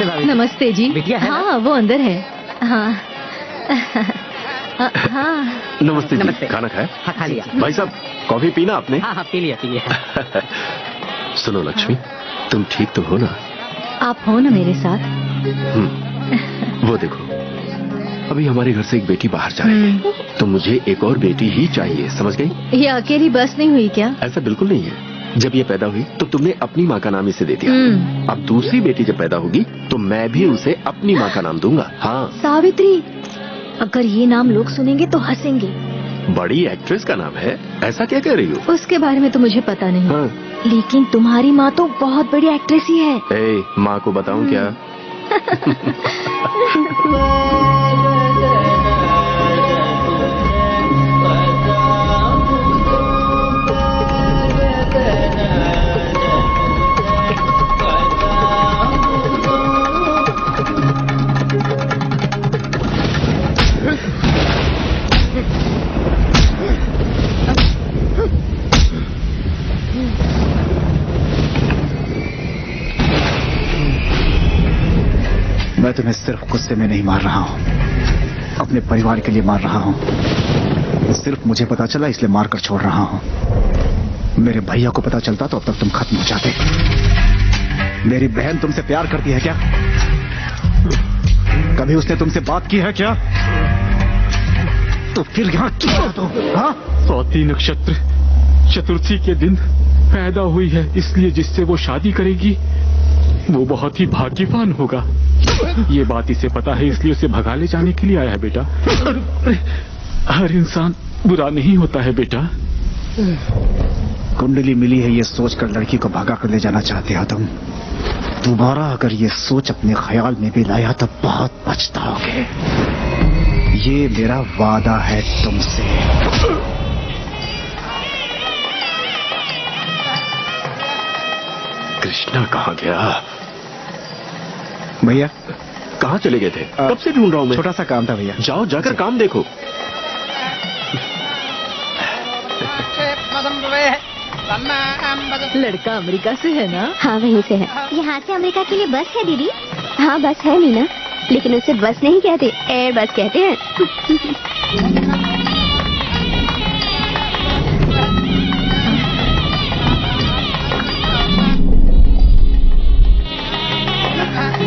नमस्ते भाभी। नमस्ते जी। बिटिया है ना? हाँ वो अंदर है। हाँ हाँ। नमस्ते जी। नमस्ते। खाना खाया? हाँ खा लिया। भाई साहब कॉफी पीना आपने? हाँ हाँ पी लिया। सुनो लक्ष्मी, तुम ठीक तो हो ना? आप हो ना मेरे साथ? वो देखो, अभी हमारे घर से एक बेटी बाहर जा रही है, तो मुझे एक और बेटी ही चाहिए, समझ गई? ये अकेली बस नहीं हुई क्या? ऐसा बिल्कुल नहीं है। जब ये पैदा हुई तो तुमने अपनी माँ का नाम इसे दे दिया। अब दूसरी बेटी जब पैदा होगी तो मैं भी उसे अपनी माँ का नाम दूंगा। हाँ। सावित्री, अगर ये नाम लोग सुनेंगे तो हंसेंगे। बड़ी एक्ट्रेस का नाम है, ऐसा क्या कह रही हो? उसके बारे में तो मुझे पता नहीं। हाँ। लेकिन तुम्हारी माँ तो बहुत बड़ी एक्ट्रेस ही है। ए, माँ को बताऊं क्या? मैं तुम्हें सिर्फ गुस्से में नहीं मार रहा हूं, अपने परिवार के लिए मार रहा हूं। सिर्फ मुझे पता चला इसलिए मारकर छोड़ रहा हूं। मेरे भैया को पता चलता तो अब तक तुम खत्म हो जाते। मेरी बहन तुमसे प्यार करती है क्या? कभी उसने तुमसे बात की है क्या? तो फिर यहां क्यों हो तुम? हाँ? स्वाति नक्षत्र चतुर्थी के दिन पैदा हुई है, इसलिए जिससे वो शादी करेगी वो बहुत ही भाग्यवान होगा। ये बात इसे पता है, इसलिए उसे भगा ले जाने के लिए आया है बेटा। हर इंसान बुरा नहीं होता है बेटा। कुंडली मिली है ये सोचकर लड़की को भगा कर ले जाना चाहते हो तुम। दोबारा अगर ये सोच अपने ख्याल में भी लाया तो बहुत पछताओगे। ये मेरा वादा है तुमसे। कृष्णा कहाँ गया? भैया कहाँ चले गए थे? कब से ढूंढ रहा हूँ मैं। छोटा सा काम था भैया। जाओ जाकर काम देखो। लड़का अमेरिका से है ना? हाँ वहीं से है। यहाँ से अमेरिका के लिए बस है दीदी? हाँ बस है मीना, लेकिन उसे बस नहीं कहते, एयर बस कहते हैं।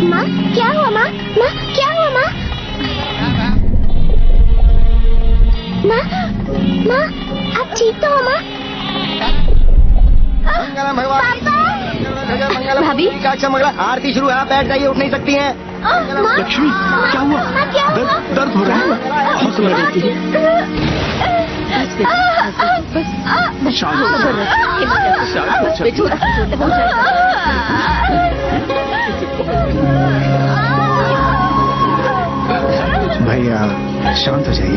माँ क्या हुआ? माँ माँ क्या हुआ? माँ माँ माँ आप ठीक तो हो? माँ भाभी आरती शुरू है, आप बैठ जाइए, उठ नहीं सकती हैं। लक्ष्मी क्या हुआ? दर्द हो रहा है? हौसला रखिए। भैया शांत हो जाइए।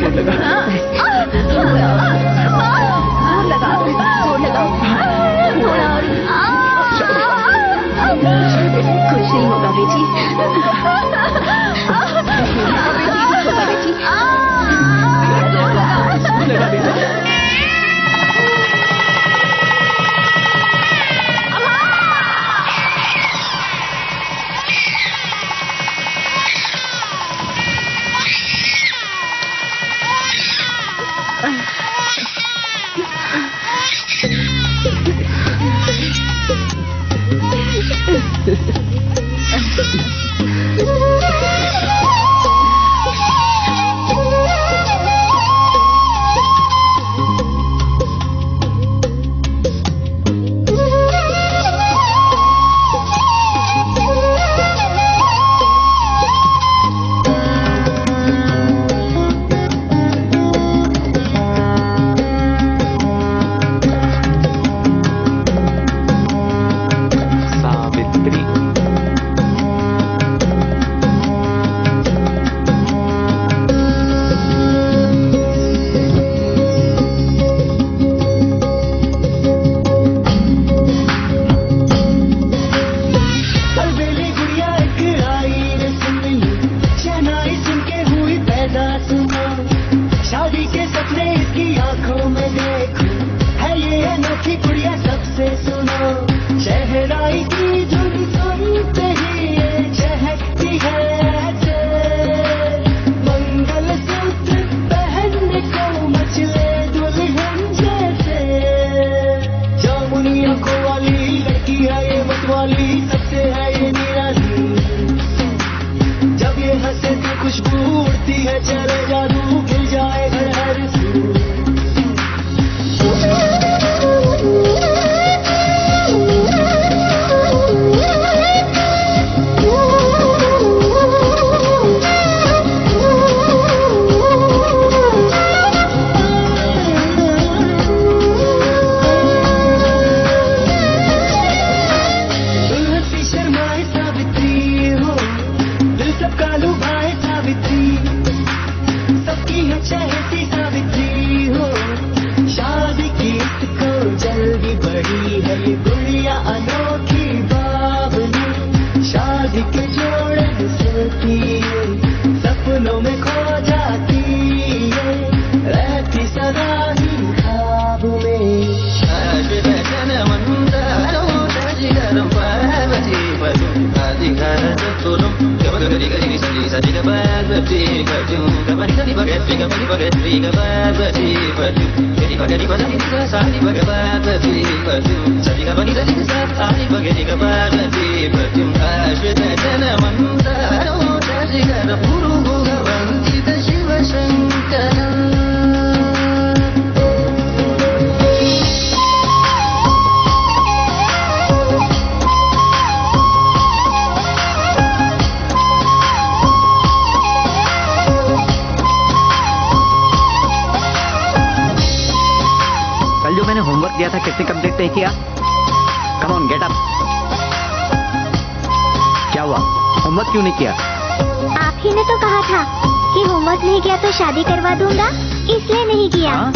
कुछ नहीं होगा बेटी। से सुनो शहनाई की धुन सुनते ही ये चहक है ये मतवाली, सबसे है ये निराली। जब ये हंसे तो खुशबू उड़ती है, चले जादू खिल जाए घर हर सू। सपनों में खो जाती है, रहती सदा ही ख्वाब में। कल जो मैंने होमवर्क दिया था किसने कंप्लीट नहीं किया? Come on get up. क्या हुआ, होमवर्क क्यों नहीं किया? आप ही ने तो कहा था कि होमवर्क नहीं किया तो शादी करवा दूंगा, इसलिए नहीं किया। हाँ?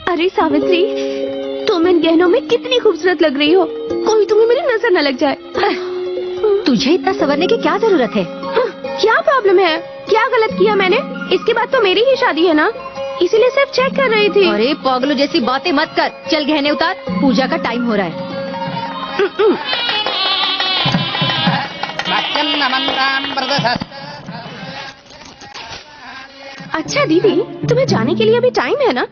अरे सावित्री, तुम इन गहनों में कितनी खूबसूरत लग रही हो, कोई तुम्हें मेरी नजर न लग जाए। तुझे इतना संवरने की क्या जरूरत है? क्या प्रॉब्लम है? क्या गलत किया मैंने? इसके बाद तो मेरी ही शादी है ना, इसीलिए सिर्फ चेक कर रही थी। अरे पागलों जैसी बातें मत कर, चल गहने उतार, पूजा का टाइम हो रहा है। अच्छा दीदी, तुम्हें जाने के लिए अभी टाइम है ना,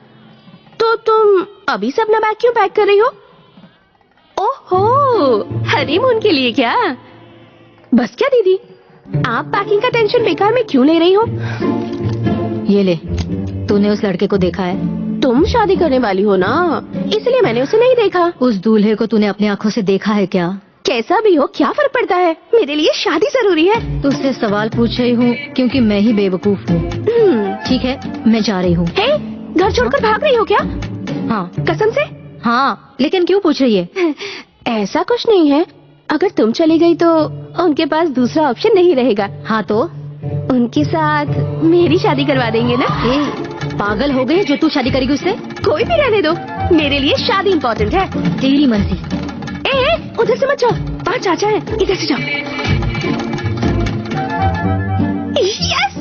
तो तुम अभी सब अपना बैग क्यों पैक कर रही हो? ओहो, हनीमून के लिए क्या? बस क्या दीदी, आप पैकिंग का टेंशन बेकार में क्यों ले रही हो? ये ले, तूने उस लड़के को देखा है? तुम शादी करने वाली हो ना, इसलिए मैंने उसे नहीं देखा। उस दूल्हे को तूने अपनी आंखों से देखा है क्या? कैसा भी हो, क्या फर्क पड़ता है, मेरे लिए शादी जरूरी है। तुझसे सवाल पूछ रही हूँ क्योंकि मैं ही बेवकूफ हूँ। ठीक है, मैं जा रही हूँ। घर छोड़कर भाग रही हो क्या? हाँ। कसम से? हाँ, लेकिन क्यों पूछ रही है? ऐसा कुछ नहीं है, अगर तुम चली गई तो उनके पास दूसरा ऑप्शन नहीं रहेगा। हाँ तो? उनके साथ मेरी शादी करवा देंगे ना। पागल हो गई जो तू शादी करेगी उससे? कोई भी रहने दो, मेरे लिए शादी इम्पोर्टेंट है। तेरी मर्जी। उधर से मत जाओ, वहाँ चाचा है, इधर से जाओ। यस!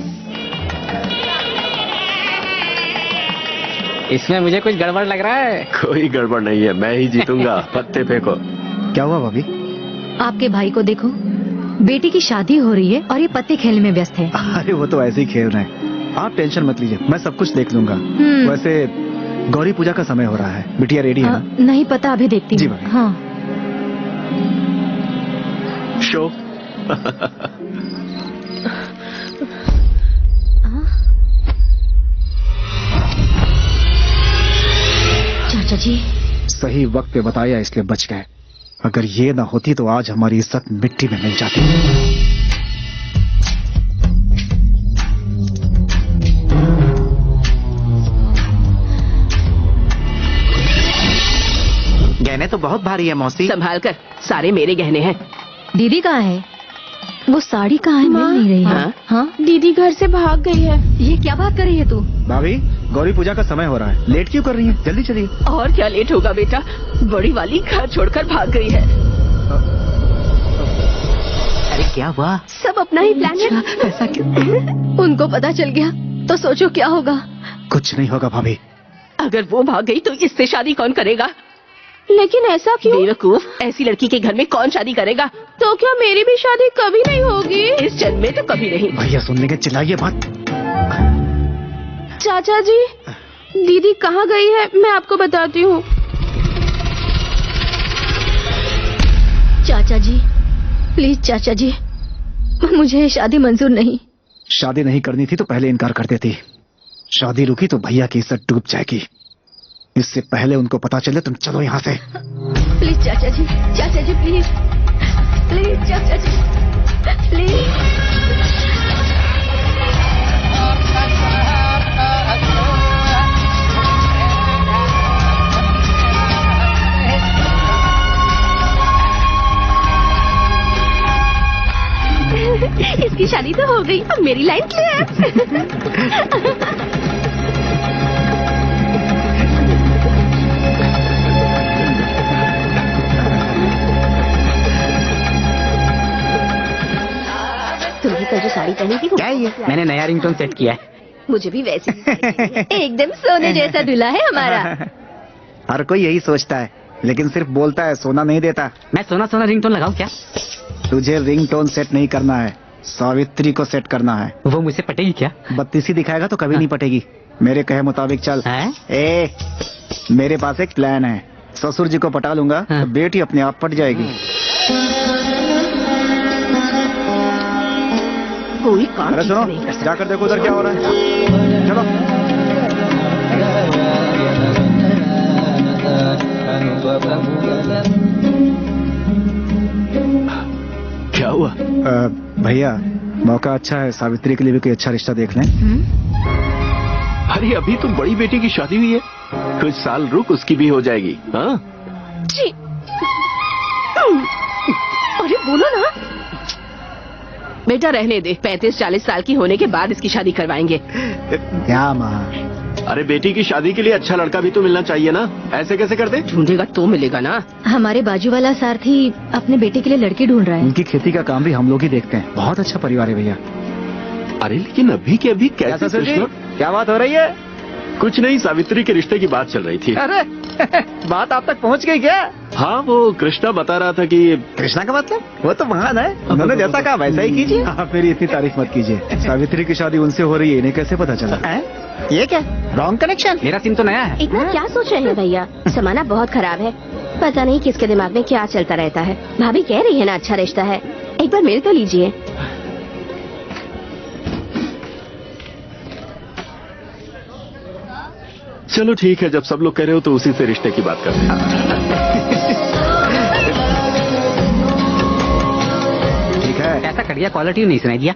इसमें मुझे कुछ गड़बड़ लग रहा है। कोई गड़बड़ नहीं है, मैं ही जीतूंगा। पत्ते फेंको। क्या हुआ भाभी? आपके भाई को देखो, बेटी की शादी हो रही है और ये पत्ते खेलने में व्यस्त है। अरे वो तो ऐसे ही खेल रहे हैं, आप टेंशन मत लीजिए, मैं सब कुछ देख लूंगा। वैसे गौरी पूजा का समय हो रहा है, बिटिया रेडी है ना? नहीं पता, अभी देखती जी हूँ। भाभी। हाँ। शो। चाचा जी, सही वक्त पे बताया इसलिए बच गए, अगर ये ना होती तो आज हमारी इज्जत मिट्टी में मिल जाती। बहुत भारी है मौसी। संभाल कर, सारे मेरे गहने हैं। दीदी कहाँ है? वो साड़ी कहाँ है? मिल नहीं रही है। हाँ? हाँ? दीदी घर से भाग गई है। ये क्या बात कर रही है तू? भाभी, गौरी पूजा का समय हो रहा है, लेट क्यों कर रही है? जल्दी चलिए। और क्या लेट होगा बेटा, बड़ी वाली घर छोड़कर भाग गई है। अरे क्या हुआ? सब अपना ही प्लान है। ऐसा क्यों? उनको पता चल गया तो सोचो क्या होगा। कुछ नहीं होगा भाभी। अगर वो भाग गई तो इससे शादी कौन करेगा? लेकिन ऐसा क्यों? बेवकूफ, ऐसी लड़की के घर में कौन शादी करेगा? तो क्या मेरी भी शादी कभी नहीं होगी? इस जन्म में तो कभी नहीं। भैया सुनने के, चिल्लाइए मत। चाचा जी, दीदी कहाँ गई है मैं आपको बताती हूँ। चाचा जी, प्लीज चाचा जी, मुझे शादी मंजूर नहीं। शादी नहीं करनी थी तो पहले इनकार कर देती। शादी रुकी तो भैया की इज्जत डूब जाएगी। इससे पहले उनको पता चले, तुम चलो यहाँ से। प्लीज चाचा जी, प्लीज प्लीज चाचा जी, प्लीज। इसकी शादी तो हो गई, अब मेरी लाइन क्लियर। तुम्हें तो जो साड़ी पहनी थी वो क्या ये? मैंने नया रिंगटोन सेट किया है। मुझे भी वैसी एकदम सोने जैसा दूल्हा है हमारा। हर कोई यही सोचता है, लेकिन सिर्फ बोलता है, सोना नहीं देता। मैं सोना सोना रिंगटोन लगाऊं क्या? तुझे रिंगटोन सेट नहीं करना है, सावित्री को सेट करना है। वो मुझसे पटेगी क्या? बत्तीसी दिखाएगा तो कभी नहीं पटेगी। मेरे कहे मुताबिक चल। हैं? मेरे पास एक प्लान है। ससुर जी को पटा लूंगा तो बेटी अपने आप पट जाएगी। कोई काम अरे ठीक सुनो, से नहीं कर सकता। जाकर देखो उधर क्या हो रहा है। चलो। क्या हुआ? भैया, मौका अच्छा है, सावित्री के लिए भी कोई अच्छा रिश्ता देख लें। अरे अभी तो बड़ी बेटी की शादी हुई है, कुछ साल रुक, उसकी भी हो जाएगी। हाँ? जी। अरे बोलो ना। बेटा रहने दे, 35-40 साल की होने के बाद इसकी शादी करवाएंगे। क्या माँ? अरे बेटी की शादी के लिए अच्छा लड़का भी तो मिलना चाहिए ना, ऐसे कैसे कर दे? ढूंढेगा तो मिलेगा ना। हमारे बाजू वाला सारथी अपने बेटे के लिए लड़की ढूंढ रहा है। उनकी खेती का काम भी हम लोग ही देखते हैं। बहुत अच्छा परिवार है भैया। अरे लेकिन अभी के अभी कैसे? ससुर जी, कृष्णा? क्या बात हो रही है? कुछ नहीं, सावित्री के रिश्ते की बात चल रही थी। अरे बात आप तक पहुंच गई क्या? हाँ, वो कृष्णा बता रहा था कि कृष्णा का मतलब? वो तो महान है, उन्होंने जैसा कहा वैसा ही कीजिए। आप मेरी इतनी तारीफ मत कीजिए। सावित्री की शादी उनसे हो रही है, इन्हें कैसे पता चला? ये क्या? Wrong connection. मेरा सिम तो नया है। इतना क्या सोच रहे हैं भैया? जमाना बहुत खराब है, पता नहीं किसके दिमाग में क्या चलता रहता है। भाभी कह रही है ना अच्छा रिश्ता है, एक बार मिल तो लीजिए। चलो ठीक है, जब सब लोग कह रहे हो तो उसी से रिश्ते की बात करते हैं। ठीक है। ऐसा कटिया क्वालिटी नहीं सुनाई दिया।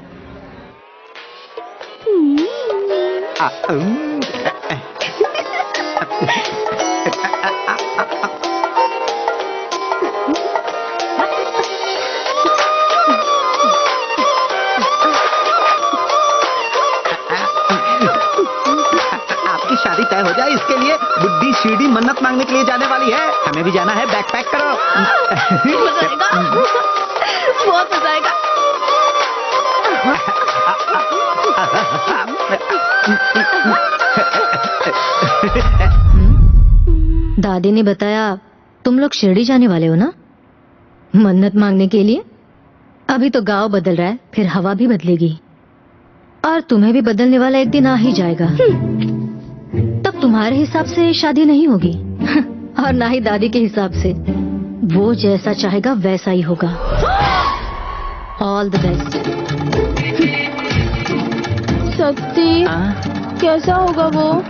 आपकी शादी तय हो जाए, इसके लिए बुड्ढी सीढ़ी मन्नत मांगने के लिए जाने वाली है। हमें भी जाना है, बैग पैक करो। मजा आएगा, बहुत मजा आएगा। दादी ने बताया तुम लोग शिरडी जाने वाले हो ना, मन्नत मांगने के लिए। अभी तो गांव बदल रहा है, फिर हवा भी बदलेगी और तुम्हें भी बदलने वाला एक दिन आ ही जाएगा। तब तुम्हारे हिसाब से शादी नहीं होगी और ना ही दादी के हिसाब से। वो जैसा चाहेगा वैसा ही होगा। All the best. शक्ति, कैसा होगा वो?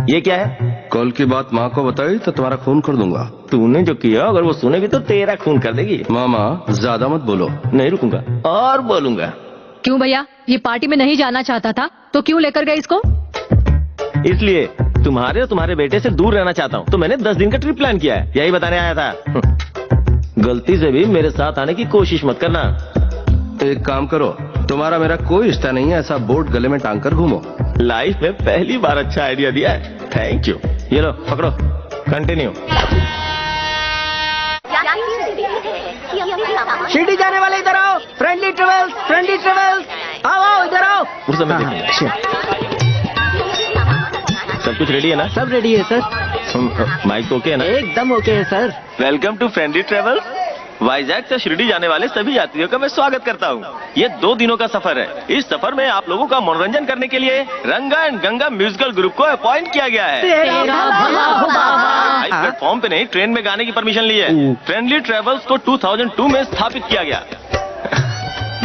ये क्या है? कल की बात माँ को बताई तो तुम्हारा खून कर दूंगा। तूने जो किया अगर वो सुनेगी तो तेरा खून कर देगी। मामा ज्यादा मत बोलो। नहीं रुकूंगा और बोलूंगा। क्यों भैया, ये पार्टी में नहीं जाना चाहता था तो क्यों लेकर गए इसको? इसलिए तुम्हारे और तुम्हारे बेटे से दूर रहना चाहता हूँ, तो मैंने 10 दिन का ट्रिप प्लान किया है, यही बताने आया था। गलती से भी मेरे साथ आने की कोशिश मत करना। एक काम करो, तुम्हारा मेरा कोई रिश्ता नहीं है, ऐसा बोर्ड गले में टांग कर घूमो। लाइफ में पहली बार अच्छा आइडिया दिया है, थैंक यू। ये लो पकड़ो, कंटिन्यू। शिरडी जाने वाले इधर आओ। फ्रेंडली ट्रेवल्स आओ आओ इधर आओ। उस समय सब कुछ रेडी है ना? सब रेडी है सर। माइक ओके है ना? एकदम ओके है sir. Welcome to friendly travels. Vizag से शिरडी जाने वाले सभी यात्रियों का मैं स्वागत करता हूँ। ये 2 दिनों का सफर है। इस सफर में आप लोगों का मनोरंजन करने के लिए रंगा एंड गंगा म्यूजिकल ग्रुप को अपॉइंट किया गया है। प्लेटफॉर्म पे नहीं, ट्रेन में गाने की परमिशन ली है। फ्रेंडली ट्रेवल्स को 2002 में स्थापित किया गया।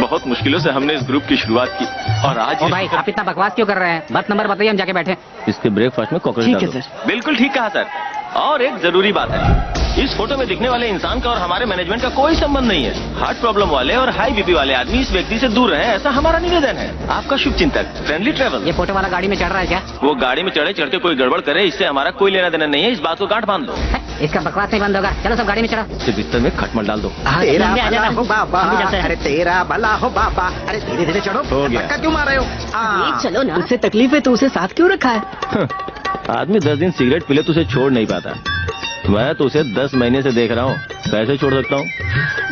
बहुत मुश्किलों से हमने इस ग्रुप की शुरुआत की और आज भाई आप इतना बकवास क्यों कर रहे हैं? बस नंबर बताइए, हम जाके बैठे। इसके ब्रेकफास्ट में कॉकरोच डाल दो। बिल्कुल ठीक कहा सर। और एक जरूरी बात है, इस फोटो में दिखने वाले इंसान का और हमारे मैनेजमेंट का कोई संबंध नहीं है। हार्ट प्रॉब्लम वाले और हाई बीपी वाले आदमी इस व्यक्ति से दूर रहे, ऐसा हमारा निवेदन है। आपका शुभ चिंतक फ्रेंडली ट्रेवल। ये फोटो वाला गाड़ी में चढ़ रहा है क्या? वो गाड़ी में चढ़े चढ़ के कोई गड़बड़ करे, इससे हमारा कोई लेना देना नहीं है। इस बात को गांठ बांध दो। इसका बकवास नहीं बंद होगा। चलो सब गाड़ी में चढ़ो। इसे बिस्तर में खटमल डाल दो। तेरा भला हो बाबा, अरे तेरा भला हो बाबा। अरे धीरे धीरे चढ़ो। हो गया। धक्का क्यों मार रहे हो? चलो ना। उससे तकलीफ है तो उसे साथ क्यों रखा है? आदमी 10 दिन सिगरेट पी ले तो उसे छोड़ नहीं पाता। मैं तो उसे 10 महीने से देख रहा हूँ, कैसे छोड़ सकता हूँ?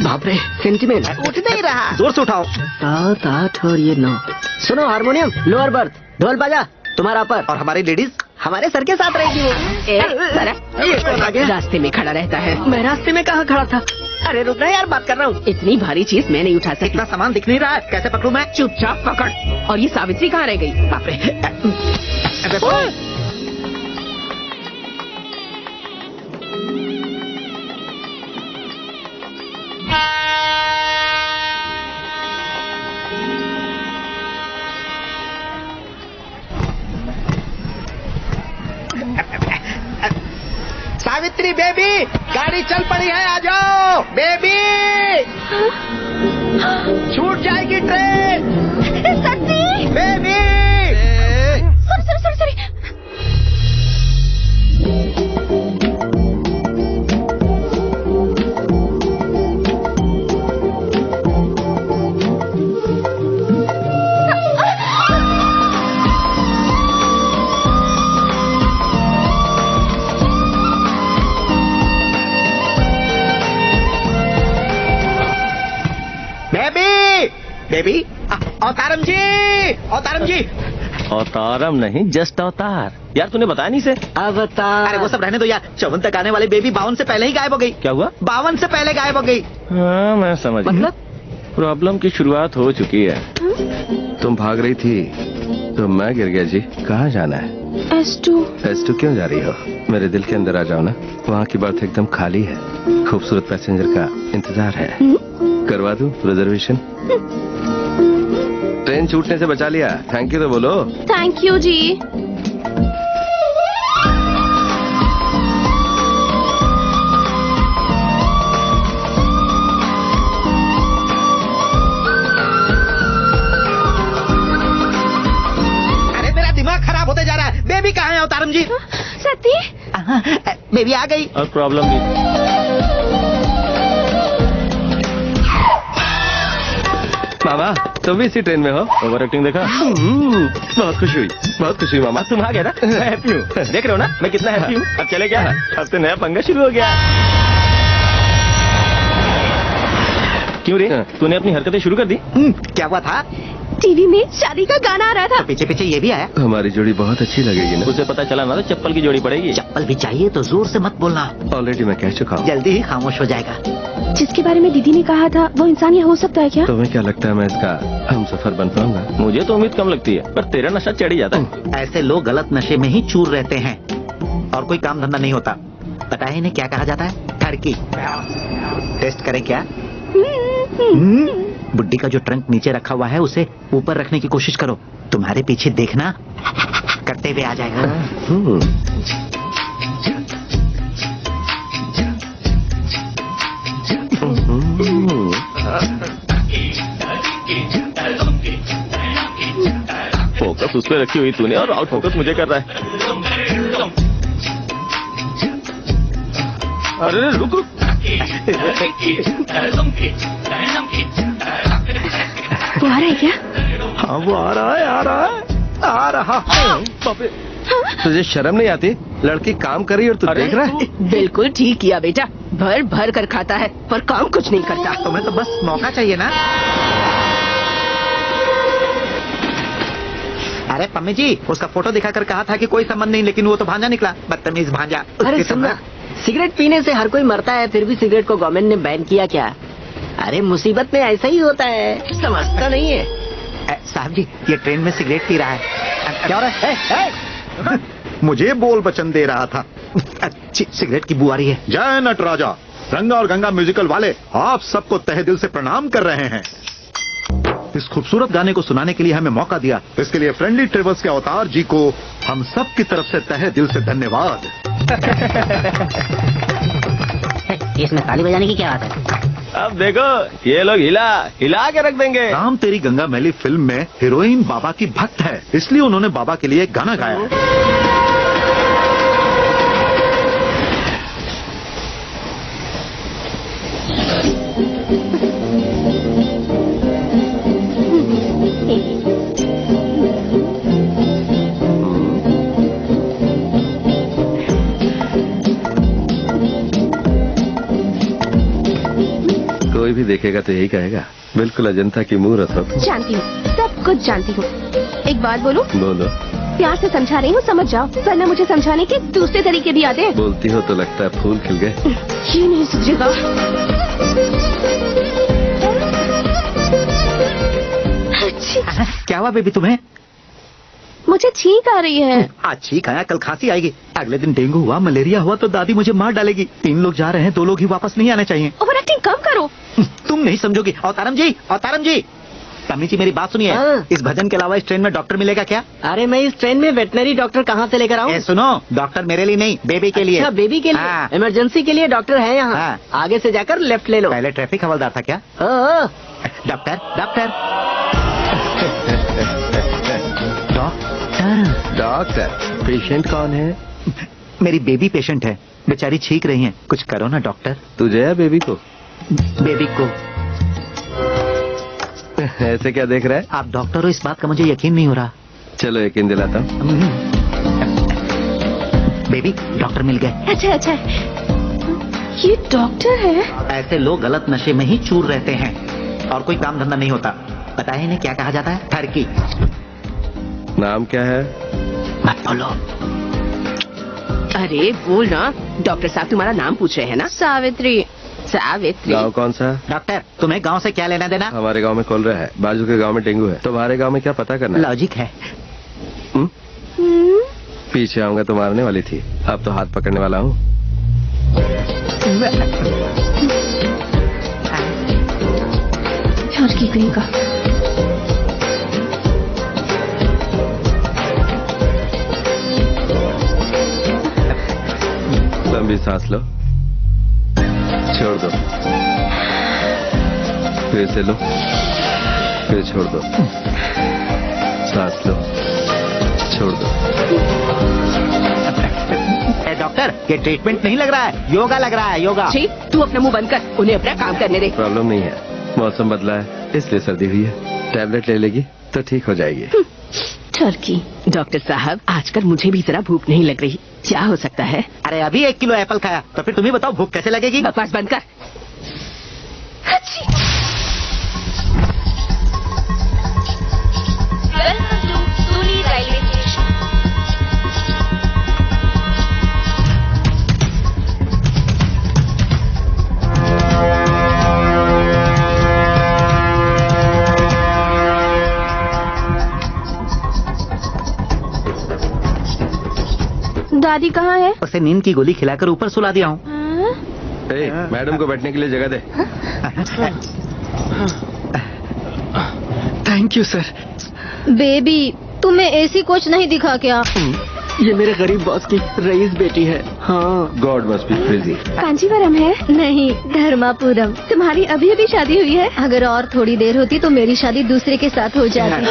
बाप रे, सेंटिमेंट उठ नहीं रहा। जोर से उठाओ। 7, 8 और ये 9। सुनो, हारमोनियम लोअर बर्थ, ढोल बाजा तुम्हारा पर, और हमारी लेडीज हमारे सर के साथ रहेगी। वो रास्ते में खड़ा रहता है। मैं रास्ते में कहाँ खड़ा था? अरे रुक ना यार, बात कर रहा हूँ। इतनी भारी चीज मैं नहीं उठा सकती। इतना सामान दिख नहीं रहा है, कैसे पकड़ूं मैं? चुपचाप पकड़। और ये सावित्री कहाँ रह गई? बाप रे। सावित्री बेबी, गाड़ी चल पड़ी है, आ जाओ बेबी। छूट जाएगी ट्रेन। सच्ची? बेबी। सॉरी। बेबी, अवतारम जी। अवतारम नहीं, जस्ट अवतार। यार तूने बताया नहीं से? अवतार। अरे वो सब रहने दो यार। 54 तक आने वाली बेबी 52 से पहले ही गायब हो गई। क्या हुआ? 52 से पहले गायब हो गई। हाँ मैं समझ गया। मतलब? प्रॉब्लम की शुरुआत हो चुकी है। तुम भाग रही थी तो मैं गिर गया जी। कहाँ जाना है? S2 क्यों जा रही हो? मेरे दिल के अंदर आ जाओ ना, वहाँ की बर्थ एकदम खाली है। खूबसूरत पैसेंजर का इंतजार है। करवा दूं रिजर्वेशन? ट्रेन छूटने से बचा लिया। थैंक यू तो बोलो। थैंक यू जी। अरे मेरा दिमाग खराब होते जा रहा है। बेबी कहाँ है अवतारम जी? सती? बेबी आ गई। और प्रॉब्लम भी। मामा तुम भी इसी ट्रेन में हो? ओवर एक्टिंग देखा? बहुत खुशी हुई मामा। तुम आ गए ना, मैं हैप्पी हूँ। देख रहे हो ना मैं कितना हैप्पी हूँ। अब चले क्या? अब तो नया पंगा शुरू हो गया। क्यों रे, तूने अपनी हरकतें शुरू कर दी? क्या हुआ था? टीवी में शादी का गाना आ रहा था। तो पीछे ये भी आया। हमारी जोड़ी बहुत अच्छी लगेगी ना। उसे पता चला ना तो चप्पल की जोड़ी पड़ेगी। चप्पल भी चाहिए तो जोर से मत बोलना। ऑलरेडी मैं कह चुका हूँ। जल्दी ही खामोश हो जाएगा। जिसके बारे में दीदी ने कहा था वो इंसान ये हो सकता है क्या? तुम्हें क्या लगता है मैं इसका हम सफर बन पाऊंगा? मुझे तो उम्मीद कम लगती है, पर तेरा नशा चढ़ ही जाता है। ऐसे लोग गलत नशे में ही चूर रहते हैं और कोई काम धंधा नहीं होता। पता है इन्हें क्या कहा जाता है? ठरकी। टेस्ट करें क्या? बुड्ढी का जो ट्रंक नीचे रखा हुआ है उसे ऊपर रखने की कोशिश करो। तुम्हारे पीछे देखना करते हुए आ जाएगा। फोकस उस पे रखी हुई तूने और आउट फोकस मुझे कर रहा है। अरे रुक रुक। वो आ रहा है क्या? हाँ वो आ रहा है आ रहा है। तुझे शर्म नहीं आती? लड़की काम कर रही है और तू देख रहा है? बिल्कुल ठीक किया बेटा, भर भर कर खाता है पर काम कुछ नहीं करता। तुम्हें तो बस मौका चाहिए ना। अरे पम्मी जी, उसका फोटो दिखाकर कहा था कि कोई संबंध नहीं, लेकिन वो तो भांजा निकला। बदतमीज भांजा। अरे सुनना, सिगरेट पीने से हर कोई मरता है, फिर भी सिगरेट को गवर्नमेंट ने बैन किया क्या? अरे मुसीबत में ऐसा ही होता है, समझता नहीं है। साहब जी, ये ट्रेन में सिगरेट पी रहा है। क्या हो रहा है? मुझे बोल वचन दे रहा था। अच्छी सिगरेट की बू आ रही है। जय नटराजा, रंगा और गंगा म्यूजिकल वाले आप सबको तहे दिल से प्रणाम कर रहे हैं। इस खूबसूरत गाने को सुनाने के लिए हमें मौका दिया, इसके लिए फ्रेंडली ट्रेवल्स के अवतार जी को हम सब की तरफ से तहे दिल से धन्यवाद। इसमें ताली बजाने की क्या बात है? अब देखो ये लोग हिला के रख देंगे। राम तेरी गंगा मैली फिल्म में हीरोइन बाबा की भक्त है, इसलिए उन्होंने बाबा के लिए एक गाना गाया है। कोई भी देखेगा तो यही कहेगा बिल्कुल अजंता की मूरत हो। जानती हूँ, सब कुछ जानती हूँ। एक बात बोलूं? बोलो। प्यार से समझा रही हूँ, समझ जाओ, वरना मुझे समझाने के दूसरे तरीके भी आते हैं। बोलती हो तो लगता है फूल खिल गए। ये नहीं समझेगा। क्या हुआ बेबी तुम्हें? मुझे छींक आ रही है। आज छींक आया, कल खांसी आएगी, अगले दिन डेंगू हुआ, मलेरिया हुआ तो दादी मुझे मार डालेगी। 3 लोग जा रहे हैं, 2 लोग ही वापस नहीं आने चाहिए। ओवर एक्टिंग कम करो। तुम नहीं समझोगी। अवतारम जी, अवतारम जी, तमी जी मेरी बात सुनिए। इस भजन के अलावा इस ट्रेन में डॉक्टर मिलेगा क्या? अरे मैं इस ट्रेन में वेटनरी डॉक्टर कहाँ से लेकर आऊँ? सुनो, डॉक्टर मेरे लिए नहीं, बेबी के लिए। अच्छा, बेबी के लिए? इमरजेंसी के लिए डॉक्टर है यहाँ। आगे से जाकर लेफ्ट ले लो। पहले ट्रैफिक हवलदार था क्या? डॉक्टर डॉक्टर डॉक्टर, पेशेंट कौन है? मेरी बेबी पेशेंट है, बेचारी छींक रही है, कुछ करो ना डॉक्टर। तुझे या बेबी को? बेबी को। ऐसे क्या देख रहा है? आप डॉक्टर हो, इस बात का मुझे यकीन नहीं हो रहा। चलो यकीन दिलाता हूँ। बेबी, डॉक्टर मिल गए। अच्छा अच्छा, ये डॉक्टर है? ऐसे लोग गलत नशे में ही चूर रहते हैं और कोई काम धंधा नहीं होता। पता है इन्हें क्या कहा जाता है? ठरकी। नाम क्या है? मत बोलो। अरे बोल ना, डॉक्टर साहब तुम्हारा नाम पूछ रहे हैं ना? सावित्री। सावित्री। गाँव कौन सा? डॉक्टर, तुम्हें गांव से क्या लेना देना? हमारे गांव में कॉलरा है, बाजू के गांव में डेंगू है, तुम्हारे गांव में क्या पता करना? लॉजिक है। पीछे आऊंगा तो मारने वाली थी, अब तो हाथ पकड़ने वाला हूँ। ठरकी कहीं का। लंबी सांस लो, छोड़ दो, फिर से लो, फिर छोड़ दो, सांस लो, छोड़ दो। डॉक्टर, ये ट्रीटमेंट नहीं लग रहा है, योगा लग रहा है, योगा। ठीक, तू अपना मुंह बंद कर, उन्हें अपना काम करने दे। प्रॉब्लम नहीं है, मौसम बदला है इसलिए सर्दी हुई है, टैबलेट ले लेगी तो ठीक हो जाएगी। ठरकी। डॉक्टर साहब, आजकल मुझे भी जरा भूख नहीं लग रही, क्या हो सकता है? अरे अभी 1 किलो एप्पल खाया, तो फिर तुम ही बताओ भूख कैसे लगेगी? बकवास बंद कर। दादी कहाँ है? उसे नींद की गोली खिलाकर ऊपर सुला दिया हूँ। मैडम को बैठने के लिए जगह दे। Thank you sir. बेबी तुम्हें एसी कोच नहीं दिखा क्या? ये मेरे गरीब बॉस की रईस बेटी है। हाँ। God must be crazy. Kanjeevaram है? नहीं, धर्मापुरम। तुम्हारी अभी अभी शादी हुई है? अगर और थोड़ी देर होती तो मेरी शादी दूसरे के साथ हो जाती।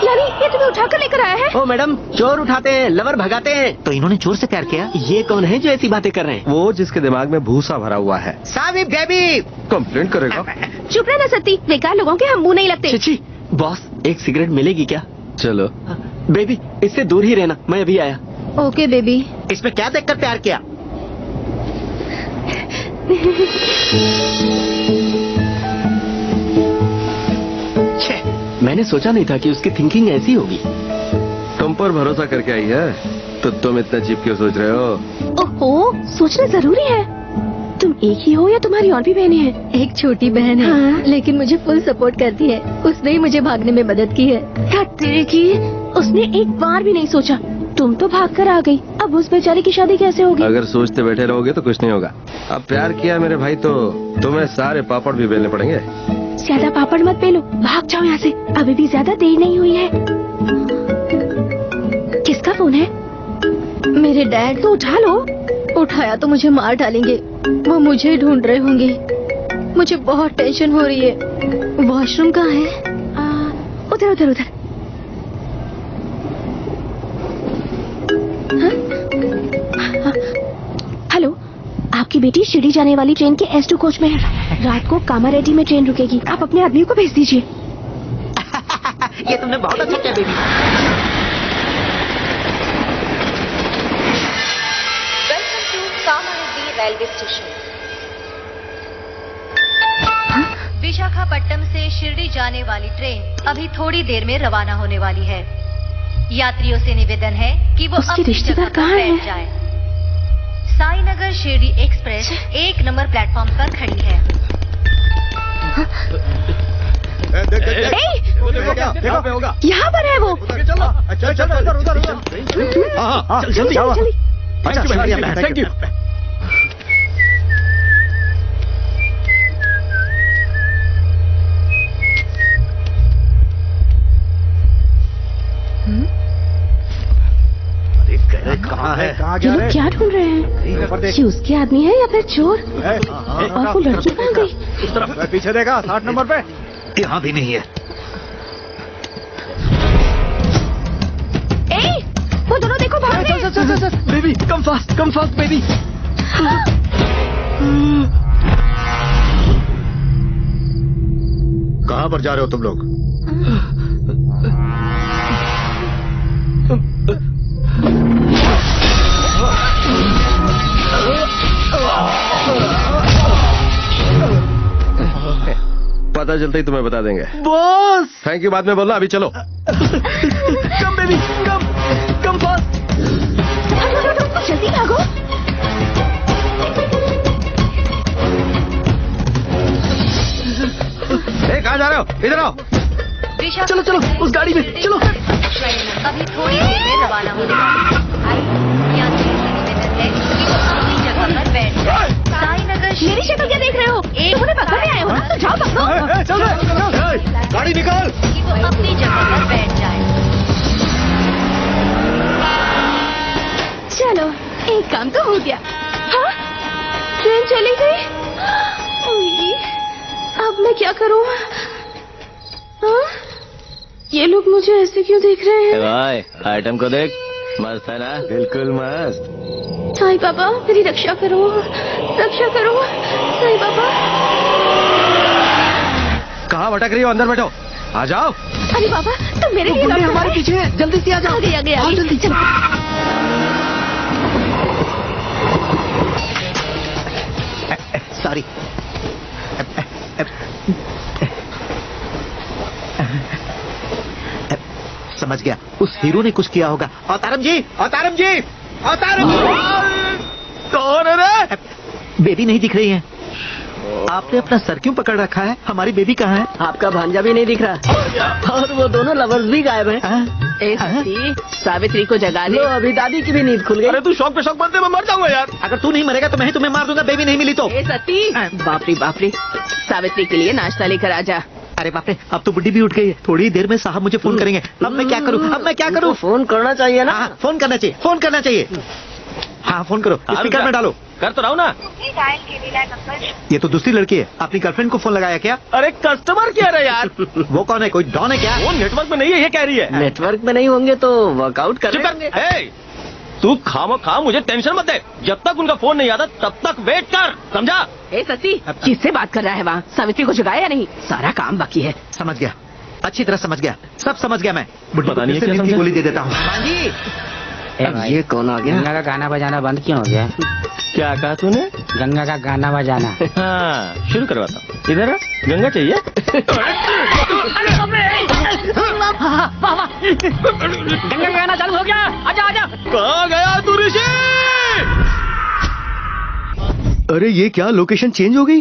यानी ये तुम्हें उठाकर लेकर आया है? ओ मैडम, चोर उठाते हैं, लवर भगाते हैं। तो इन्होंने चोर से प्यार किया? ये कौन है जो ऐसी बातें कर रहे हैं? वो जिसके दिमाग में भूसा भरा हुआ है। साबिब बेबी। कंप्लेंट करेगा? चुप रहना सती, बेकार लोगों के हम मुंह नहीं लगते। चिची, बॉस एक सिगरेट मिलेगी क्या? चलो। बेबी इससे दूर ही रहना, मैं अभी आया। Okay baby. इसमें क्या देखकर प्यार किया? मैंने सोचा नहीं था कि उसकी थिंकिंग ऐसी होगी। तुम पर भरोसा करके आई है तो तुम इतना चीप क्यों सोच रहे हो? ओहो, सोचना जरूरी है। तुम एक ही हो या तुम्हारी और भी बहनें हैं? एक छोटी बहन है। हाँ? लेकिन मुझे फुल सपोर्ट करती है। उसने ही मुझे भागने में मदद की है। तेरे की उसने एक बार भी नहीं सोचा। तुम तो भाग कर आ गई, अब उस बेचारे की शादी कैसे होगी? अगर सोचते बैठे रहोगे तो कुछ नहीं होगा। अब प्यार किया मेरे भाई तो तुम्हें सारे पापड़ भी बेलने पड़ेंगे। ज्यादा पापड़ मत बेलो, भाग जाओ यहाँ से, अभी भी ज्यादा देर नहीं हुई है। किसका फोन है? मेरे डैड। तो उठा लो। उठाया तो मुझे मार डालेंगे। वो मुझे ढूंढ रहे होंगे। मुझे बहुत टेंशन हो रही है। वॉशरूम कहाँ है? उधर उधर उधर। हेलो, आपकी बेटी शिरडी जाने वाली ट्रेन के S2 कोच में है। रात को कामारेड्डी में ट्रेन रुकेगी। आप अपने आदमी को भेज दीजिए। ये तुमने बहुत अच्छा किया baby. Welcome to Kamareddy railway station. Visakhapatnam से शिरडी जाने वाली ट्रेन अभी थोड़ी देर में रवाना होने वाली है। यात्रियों से निवेदन है कि वो उसके अपनी रिश्तेदार जगह कहाँ पर हैं? बैठ जाएं। Sainagar Shirdi express 1 number platform पर खड़ी है। यहाँ पर है वो। जल्दी आओ। Thank you. कहाँ है? ये लोग क्या ढूंढ रहे हैं? ये उसके आदमी है या फिर चोर? और वो लड़की कहाँ गई? पीछे देखा 60 नंबर पे। यहाँ भी नहीं है। वो दोनों देखो भाग रहे हैं। Baby come fast baby. कहाँ पर जा रहे हो तुम लोग? पता चलते ही तुम्हें बता देंगे। बॉस थैंक यू बाद में बोलना, अभी चलो। Come baby come fast. जल्दी भागो। कहाँ जा रहे हो? इधर आओ। चलो उस गाड़ी में चलो। ट्रेन अभी थोड़ी देर में रवाना होने वाली है। यात्रियों से निवेदन है कि वो अपनी जगह पर बैठ जाएं। साईनगर मेरी शक्ल क्या देख रहे हो? तुमने पकड़ने आए हो ना, तो जाओ पकड़ो। गाड़ी निकाल। कि वो अपनी जगह पर बैठ जाए। चलो एक काम तो हो गया। हाँ, ट्रेन चली गई। ओए, अब मैं क्या करूँ? हाँ? ये लोग मुझे ऐसे क्यों देख रहे हैं? भाई आइटम को देख, मस्त है ना? बिल्कुल मस्त। साईं बाबा मेरी रक्षा करो, रक्षा करो साईं बाबा। कहाँ भटक रही हो? अंदर बैठो, आ जाओ। अरे बाबा तुम मेरे लिए लौट हमारे पीछे है, जल्दी से आ जाओ। आ गया जल्दी चलो। सॉरी। समझ गया, उस हीरो ने कुछ किया होगा। अवतारम जी, अवतारम जी, अवतारम जी। कौन है रे? बेबी नहीं दिख रही है। आपने अपना सर क्यों पकड़ रखा है? हमारी बेबी कहाँ है? आपका भांजा भी नहीं दिख रहा और वो दोनों लवर्स भी गायब हैं। ए सती, सावित्री को जगा लो, अभी दादी की भी नींद खुल गई। अरे तू शौक पे शौक बनते, मैं मर जाऊंगा यार। अगर तू नहीं मरेगा तो मैं ही तुम्हें मार दूंगा। बेबी नहीं मिली तो। ए सती, बाप रे सावित्री के लिए नाश्ता लेकर आ जा। अरे बाप रे, अब तो बुड्ढी भी उठ गई है। थोड़ी देर में साहब मुझे फोन करेंगे। अब मैं क्या करूं? अब मैं क्या करूं? फोन करना चाहिए ना। हाँ, फोन करना चाहिए, फोन करना चाहिए। हाँ, फोन करो, स्पीकर में डालो। कर तो रहा हूँ ना। ये तो दूसरी लड़की है। अपनी गर्लफ्रेंड को फोन लगाया क्या? अरे कस्टमर केयर है यार। वो कौन है? कोई डॉन है क्या? वो नेटवर्क में नहीं है, ये कह रही है। नेटवर्क में नहीं होंगे तो वर्कआउट कर चुप लेंगे। कर। तू खामखा मुझे टेंशन मत दे। जब तक उनका फोन नहीं आता तब तक वेट कर, समझा? ए ससी, किससे बात कर रहा है वहाँ? सावित्री को जगाया या नहीं? सारा काम बाकी है। समझ गया, अच्छी तरह समझ गया, सब समझ गया मैं। पता नहीं है क्या नींद की समझा? गोली दे देता हूँ। हाँ जी। ये कौन आ गया? गंगा का गाना बजाना बंद क्यों हो गया? क्या कहा तूने? गंगा का गाना बजाना। हाँ, शुरू करवाता हूँ। इधर आ, गंगा चाहिए? गंगा का गाना चालू हो गया। आजा आजा। कहाँ गया तू ऋषि? अरे ये क्या, लोकेशन चेंज हो गई?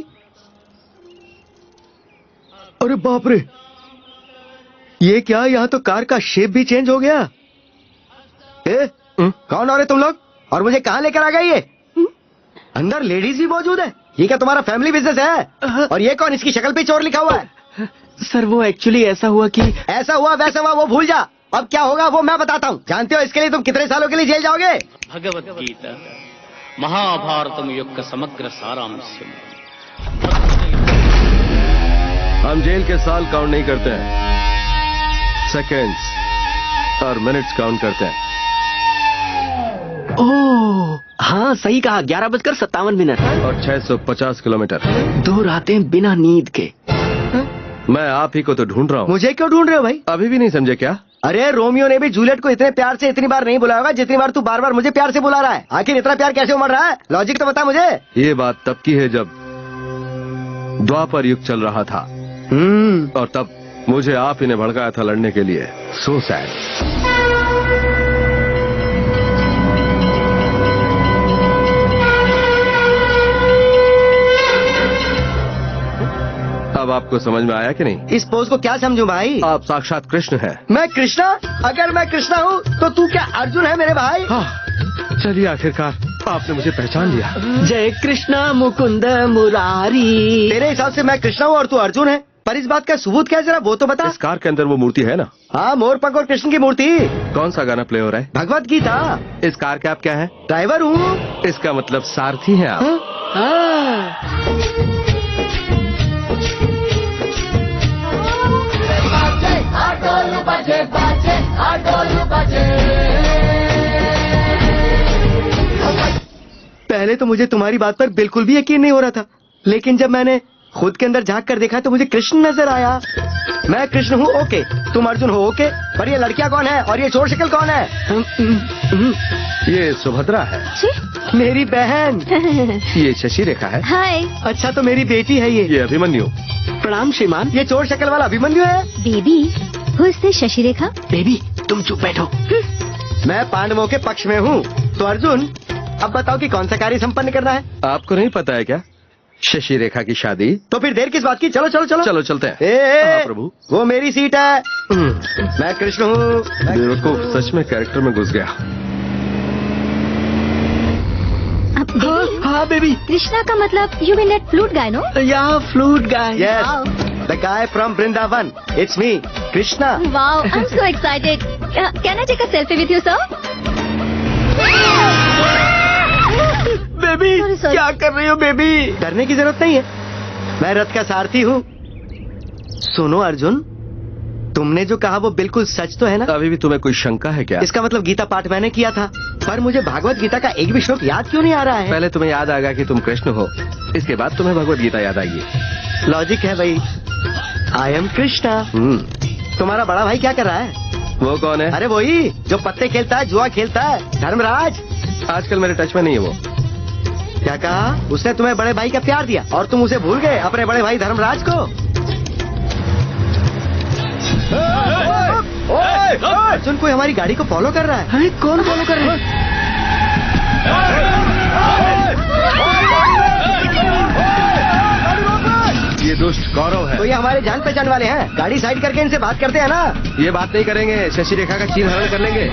अरे बाप रे, ये क्या, यहाँ तो कार का शेप भी चेंज हो गया। कौन हो रहे तुम लोग और मुझे कहाँ लेकर आ गए? ये अंदर लेडीज भी मौजूद है। ये क्या तुम्हारा फैमिली बिजनेस है? और ये कौन, इसकी शक्ल पे चोर लिखा हुआ है? सर वो एक्चुअली ऐसा हुआ कि ऐसा हुआ वैसा हुआ वो भूल जा, अब क्या होगा वो मैं बताता हूँ। जानते हो इसके लिए तुम कितने सालों के लिए जेल जाओगे? భగవద్గీత మహాభారతం యొక్క సమగ్ర సారాంశం. हम जेल के साल काउंट नहीं करते हैं, सेकेंड्स और मिनट्स काउंट करते हैं। ओह हाँ सही कहा, 11:57 और 650 किलोमीटर। 2 रातें बिना नींद के। मैं आप ही को तो ढूंढ रहा हूँ। मुझे क्यों ढूंढ रहे हो भाई? अभी भी नहीं समझे क्या? अरे रोमियो ने भी जूलियट को इतने प्यार से इतनी बार नहीं बुलाया होगा जितनी बार तू बार बार मुझे प्यार से बुला रहा है। आखिर इतना प्यार कैसे उमड़ रहा है? लॉजिक तो बता मुझे। ये बात तब की है जब द्वापर युग चल रहा था, और तब मुझे आप ही ने भड़काया था लड़ने के लिए। So sad. अब आपको समझ में आया कि नहीं? इस पोज को क्या समझूं भाई? आप साक्षात कृष्ण हैं। मैं कृष्णा? अगर मैं कृष्णा हूँ तो तू क्या अर्जुन है मेरे भाई? चलिए आखिरकार आपने मुझे पहचान लिया। जय कृष्णा मुकुंद मुरारी। तेरे हिसाब से मैं कृष्णा हूँ और तू अर्जुन है, पर इस बात का सबूत क्या है जरा वो तो बता। इस कार के अंदर वो मूर्ति है ना? हाँ, मोर पंख और कृष्ण की मूर्ति। कौन सा गाना प्ले हो रहा है? भगवत गीता। इस कार के आप क्या है? ड्राइवर हूँ। इसका मतलब सारथी हैं आप। पहले तो मुझे तुम्हारी बात पर बिल्कुल भी यकीन नहीं हो रहा था, लेकिन जब मैंने खुद के अंदर झांक कर देखा तो मुझे कृष्ण नजर आया। मैं कृष्ण हूँ ओके, तुम अर्जुन हो ओके, पर ये लड़कियां कौन है और ये चोर शक्ल कौन है? ये सुभद्रा है। मेरी बहन। ये शशि रेखा है। हाय। अच्छा तो मेरी बेटी है ये अभिमन्यु। प्रणाम श्रीमान। ये चोर शक्ल वाला अभिमन्यु है। बेबी हुई शशि रेखा। बेबी तुम चुप बैठो। मैं पांडवों के पक्ष में हूँ तो अर्जुन, अब बताओ कि कौन सा कार्य संपन्न करना है? आपको नहीं पता है क्या शशि रेखा की शादी? तो फिर देर किस बात की, चलो चलो चलो चलो चलते हैं। हाँ, प्रभु वो मेरी सीट है। मैं कृष्ण हूँ। बेवकूफ सच में कैरेक्टर में घुस गया। हाँ बेबी। कृष्णा का मतलब you mean that flute guy no? या flute guy. Yes, the guy from Vrindavan. It's me Krishna. Wow, I am so excited. Can I take a selfie with you sir? Baby क्या कर रही हो बेबी? डरने की जरूरत नहीं है, मैं रथ का सारथी हूँ। सुनो अर्जुन, तुमने जो कहा वो बिल्कुल सच तो है ना? अभी भी तुम्हें कोई शंका है क्या? इसका मतलब गीता पाठ मैंने किया था, पर मुझे भागवत गीता का एक भी श्लोक याद क्यों नहीं आ रहा है? पहले तुम्हें याद आएगा कि तुम कृष्ण हो, इसके बाद तुम्हें भगवत गीता याद आएगी। लॉजिक है भाई। I am Krishna. तुम्हारा बड़ा भाई क्या कर रहा है? वो कौन है? अरे वही जो पत्ते खेलता है, जुआ खेलता है, धर्मराज। आजकल मेरे टच में नहीं है वो। क्या कहा? उसने तुम्हें बड़े भाई का प्यार दिया और तुम उसे भूल गए अपने बड़े भाई धर्मराज को? अर्जुन कोई हमारी गाड़ी को फॉलो कर रहा है। कौन फॉलो कर रहा है? ये दुष्ट कौरव है। तो ये हमारे जान पहचान वाले हैं, गाड़ी साइड करके इनसे बात करते हैं ना। ये बात नहीं करेंगे, शशि रेखा का चीन हरण कर लेंगे।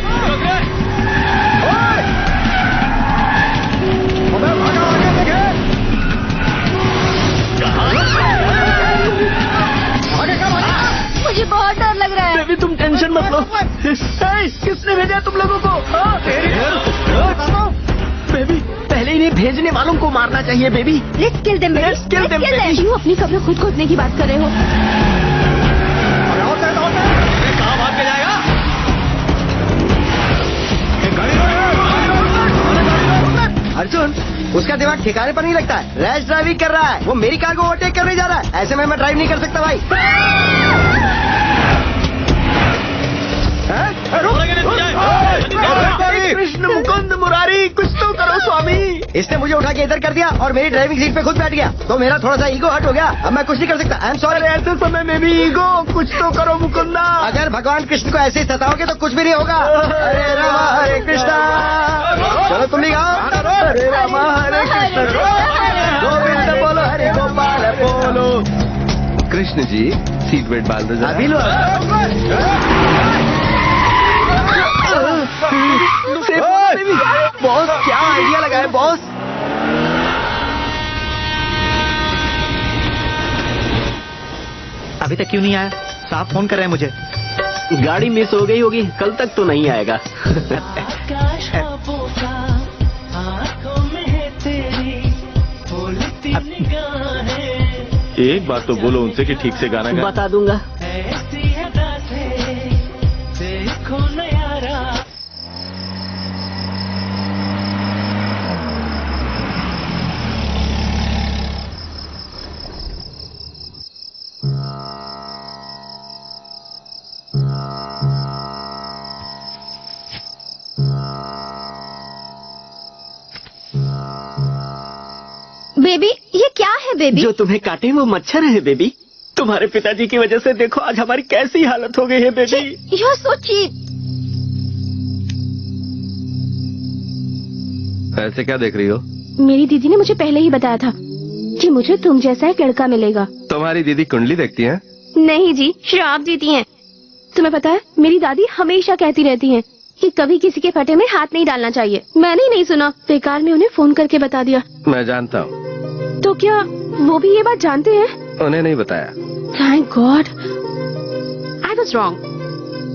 आगे वालों को मारना चाहिए baby. Let's kill them, baby. Let's kill them, baby. क्यों अपनी कब्र खुद खोदने की बात कर रहे हो? कहाँ भाग के जाएगा? अर्जुन, उसका दिमाग ठिकाने पर नहीं लगता है। रैश ड्राइविंग कर रहा है। वो मेरी कार को ओवरटेक करने जा रहा है। ऐसे में मैं ड्राइव नहीं कर सकता भाई। कृष्ण मुकुंद मुरारी, कुछ तो करो स्वामी। इसने मुझे उठा के इधर कर दिया और मेरी ड्राइविंग सीट पे खुद बैठ गया, तो मेरा थोड़ा सा ईगो हर्ट हो गया। अब मैं कुछ नहीं कर सकता। I am sorry. ऐसे समय में भी ईगो, कुछ तो करो मुकुंदा। अगर भगवान कृष्ण को ऐसे ही सताओगे तो कुछ भी नहीं होगा। हरे राम हरे कृष्णा। चलो तुम भी गाओ। हरे राम हरे कृष्ण गोविंद बोलो हरे गोपाल बोलो। कृष्ण जी सीट बेल्ट बांध दो। अभी लो। बॉस क्या आइडिया लगाए बॉस। अभी तक क्यों नहीं आया? साहब फोन कर रहे हैं मुझे। गाड़ी मिस हो गई होगी, कल तक तो नहीं आएगा। एक बात तो बोलो उनसे कि ठीक से गाना गा। बता दूंगा। बेबी, ये क्या है बेबी? जो तुम्हें काटे वो मच्छर है बेबी। तुम्हारे पिताजी की वजह से देखो आज हमारी कैसी हालत हो गई है baby. You are so cheap. ऐसे क्या देख रही हो? मेरी दीदी ने मुझे पहले ही बताया था कि मुझे तुम जैसा एक लड़का मिलेगा। तुम्हारी दीदी कुंडली देखती है? नहीं जी, श्राप देती हैं। तुम्हें पता है मेरी दादी हमेशा कहती रहती हैं कि कभी किसी के फटे में हाथ नहीं डालना चाहिए। मैंने ही नहीं सुना, बेकार में उन्हें फोन करके बता दिया। मैं जानता हूँ। तो क्या वो भी ये बात जानते हैं? उन्हें नहीं बताया। Thank God, I was wrong.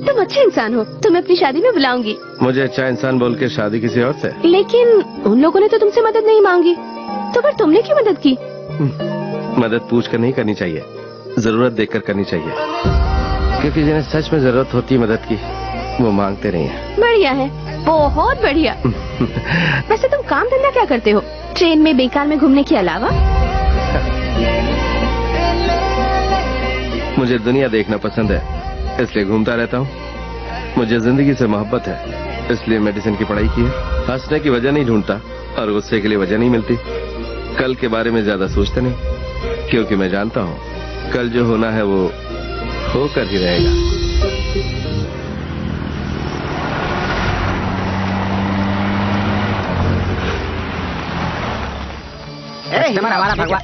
तुम अच्छे इंसान हो, तुम्हें अपनी शादी में बुलाऊंगी। मुझे अच्छा इंसान बोल के शादी किसी और से? लेकिन उन लोगों ने तो तुमसे मदद नहीं मांगी, तो फिर तुमने क्यों मदद की? मदद पूछ कर नहीं करनी चाहिए, जरूरत देखकर करनी चाहिए, क्योंकि जिन्हें सच में जरूरत होती है मदद की वो मांगते नहीं है। बढ़िया है, बहुत बढ़िया। वैसे तुम काम धंधा क्या करते हो ट्रेन में बेकार में घूमने के अलावा? मुझे दुनिया देखना पसंद है, इसलिए घूमता रहता हूँ। मुझे जिंदगी से मोहब्बत है, इसलिए मेडिसिन की पढ़ाई की है। हंसने की वजह नहीं ढूंढता और गुस्से के लिए वजह नहीं मिलती। कल के बारे में ज्यादा सोचते नहीं, क्योंकि मैं जानता हूँ कल जो होना है वो होकर ही रहेगा। हमारा भगवान।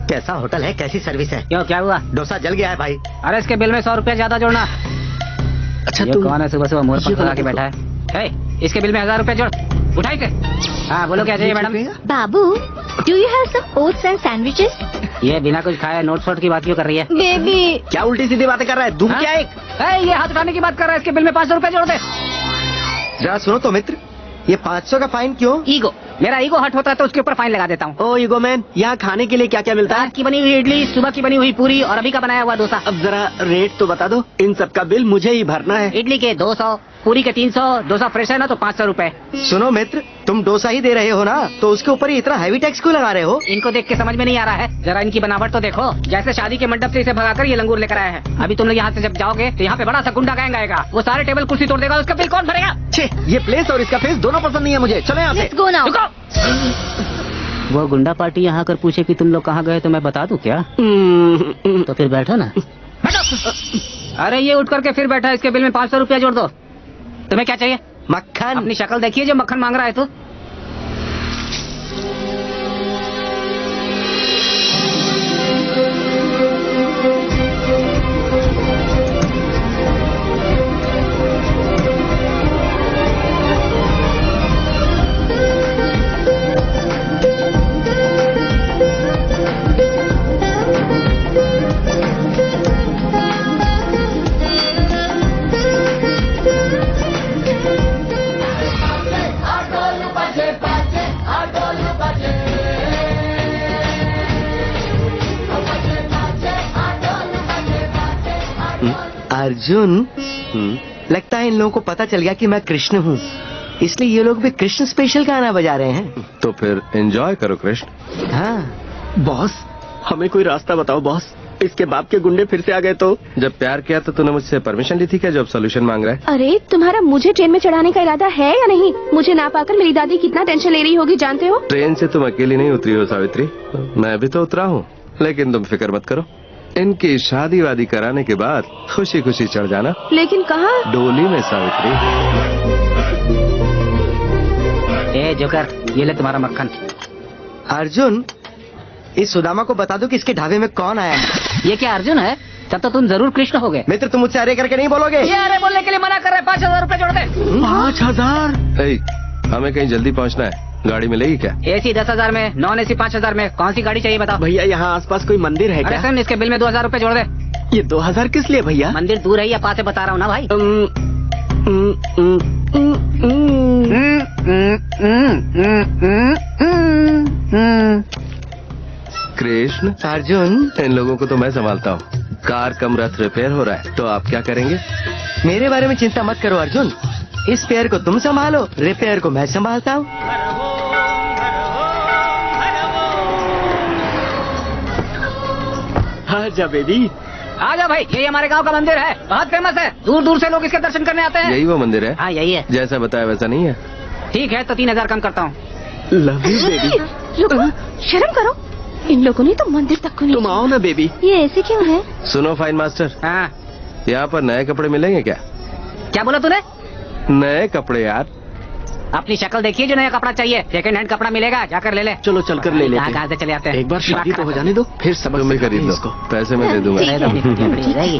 कैसा होटल है, कैसी सर्विस है? क्यों, क्या हुआ? डोसा जल गया है भाई। अरे इसके बिल में 100 रुपया ज्यादा जोड़ना। अच्छा ये कौन है सुबह सुबह मोर पंख लगा के बैठा है? हे, इसके बिल में 1000 रुपया जोड़। उठाई के। हाँ बोलो क्या चाहिए मैडम? बाबू, do you have some oats and sandwiches? ये बिना कुछ खाए नोट शोट की बात क्यों कर रही है? बेबी, क्या उल्टी सीधी बातें कर रहा है? दूं क्या एक? ये हाथ उठाने की बात कर रहा है, इसके बिल में 500 रुपया जोड़ दे। जरा सुनो तो मित्र, ये 500 का फाइन क्यों? ईगो, मेरा ईगो हट होता है तो उसके ऊपर फाइन लगा देता हूँ। ओ ईगो मैन, यहाँ खाने के लिए क्या क्या मिलता है? रात की बनी हुई इडली, सुबह की बनी हुई पूरी और अभी का बनाया हुआ डोसा। अब जरा रेट तो बता दो, इन सब का बिल मुझे ही भरना है। इडली के 200, पूरी के 300, डोसा फ्रेश है ना तो 500 रुपए। सुनो मित्र, तुम डोसा ही दे रहे हो ना, तो उसके ऊपर ही इतना हैवी टैक्स क्यों लगा रहे हो? इनको देख के समझ में नहीं आ रहा है, जरा इनकी बनावट तो देखो। जैसे शादी के मंडप से इसे भगाकर ये लंगूर लेकर आया है। अभी तुम लोग यहाँ से जब जाओगे तो यहाँ पे बड़ा सा गुंडा गैंग आएगा, वो सारे टेबल कुर्सी तोड़ देगा, उसका बिल कौन भरेगा? छे, ये प्लेस और इसका फेस दोनों पसंद नहीं है मुझे। चलो यहाँ से। Let's go now. वो गुंडा पार्टी यहाँ आकर पूछे कि तुम लोग कहाँ गए तो मैं बता दूं क्या? तो फिर बैठो ना। अरे ये उठ करके फिर बैठा, इसके बिल में 500 रुपया जोड़ दो। तुम्हें क्या चाहिए? मक्खन। अपनी शक्ल देखिए, जो मक्खन मांग रहा है तो। अर्जुन, लगता है इन लोगों को पता चल गया कि मैं कृष्ण हूँ, इसलिए ये लोग भी कृष्ण स्पेशल गाना बजा रहे हैं। तो फिर एंजॉय करो कृष्ण। हाँ बॉस, हमें कोई रास्ता बताओ बॉस, इसके बाप के गुंडे फिर से आ गए तो। जब प्यार किया तो तूने मुझसे परमिशन ली थी क्या, जो अब सोल्यूशन मांग रहा है? अरे तुम्हारा मुझे ट्रेन में चढ़ाने का इरादा है या नहीं? मुझे ना पाकर मेरी दादी कितना टेंशन ले रही होगी जानते हो? ट्रेन से तुम अकेली नहीं उतरी हो सावित्री, मैं भी तो उतरा हूँ, लेकिन तुम फिक्र मत करो, इनकी शादी वादी कराने के बाद खुशी खुशी चढ़ जाना। लेकिन कहाँ? डोली में सावित्री। ए जोकर, ये ले तुम्हारा मक्खन। अर्जुन, इस सुदामा को बता दो कि इसके ढाबे में कौन आया है। ये क्या अर्जुन है? तब तो तुम जरूर कृष्ण होगे। मित्र, तुम मुझसे अरे करके नहीं बोलोगे। ये अरे बोलने के लिए मना कर रहे। 5,000 रुपए जोड़ दे। 5,000? हमें कहीं जल्दी पहुंचना है, गाड़ी मिलेगी क्या? AC 10,000 में, नॉन AC 5,000 में, कौन सी गाड़ी चाहिए बताओ? भैया यहाँ आसपास कोई मंदिर है क्या? सुन, इसके बिल में 2,000 रुपए जोड़ दे। ये 2,000 किस लिए भैया? मंदिर दूर है या पास है बता रहा हूँ ना भाई। कृष्ण, अर्जुन, इन लोगों को तो मैं संभालता हूँ। कार कम रथ रिपेयर हो रहा है, तो आप क्या करेंगे? मेरे बारे में चिंता मत करो अर्जुन, इस पेयर को तुम संभालो, रिपेयर को मैं संभालता हूँ। आजा बेबी, आजा भाई, ये हमारे गांव का मंदिर है, बहुत फेमस है, दूर दूर से लोग इसके दर्शन करने आते हैं। यही वो मंदिर है? हाँ यही है। जैसा बताया वैसा नहीं है? ठीक है, तो 3,000 कम करता हूँ। Love you baby. रुको, शर्म करो, इन लोगों ने तो मंदिर तक को नहीं। तुम आओ ना बेबी। ये ऐसे क्यों है? सुनो फाइन मास्टर, हाँ यहाँ पर नए कपड़े मिलेंगे क्या? क्या बोला तूने? नए कपड़े यार। अपनी शक्ल देखिए, जो नया कपड़ा चाहिए, सेकंड हैंड कपड़ा मिलेगा, जाकर ले ले। चलो चलकर ले लेते हैं। कहाँ से चले आते हैं? एक बार शादी तो हो जाने दो, फिर सबक तुम भी खरीद लो, इसको। पैसे मैं दे दूंगा। अरे तो अपनी कुटिया पड़ी रहेगी।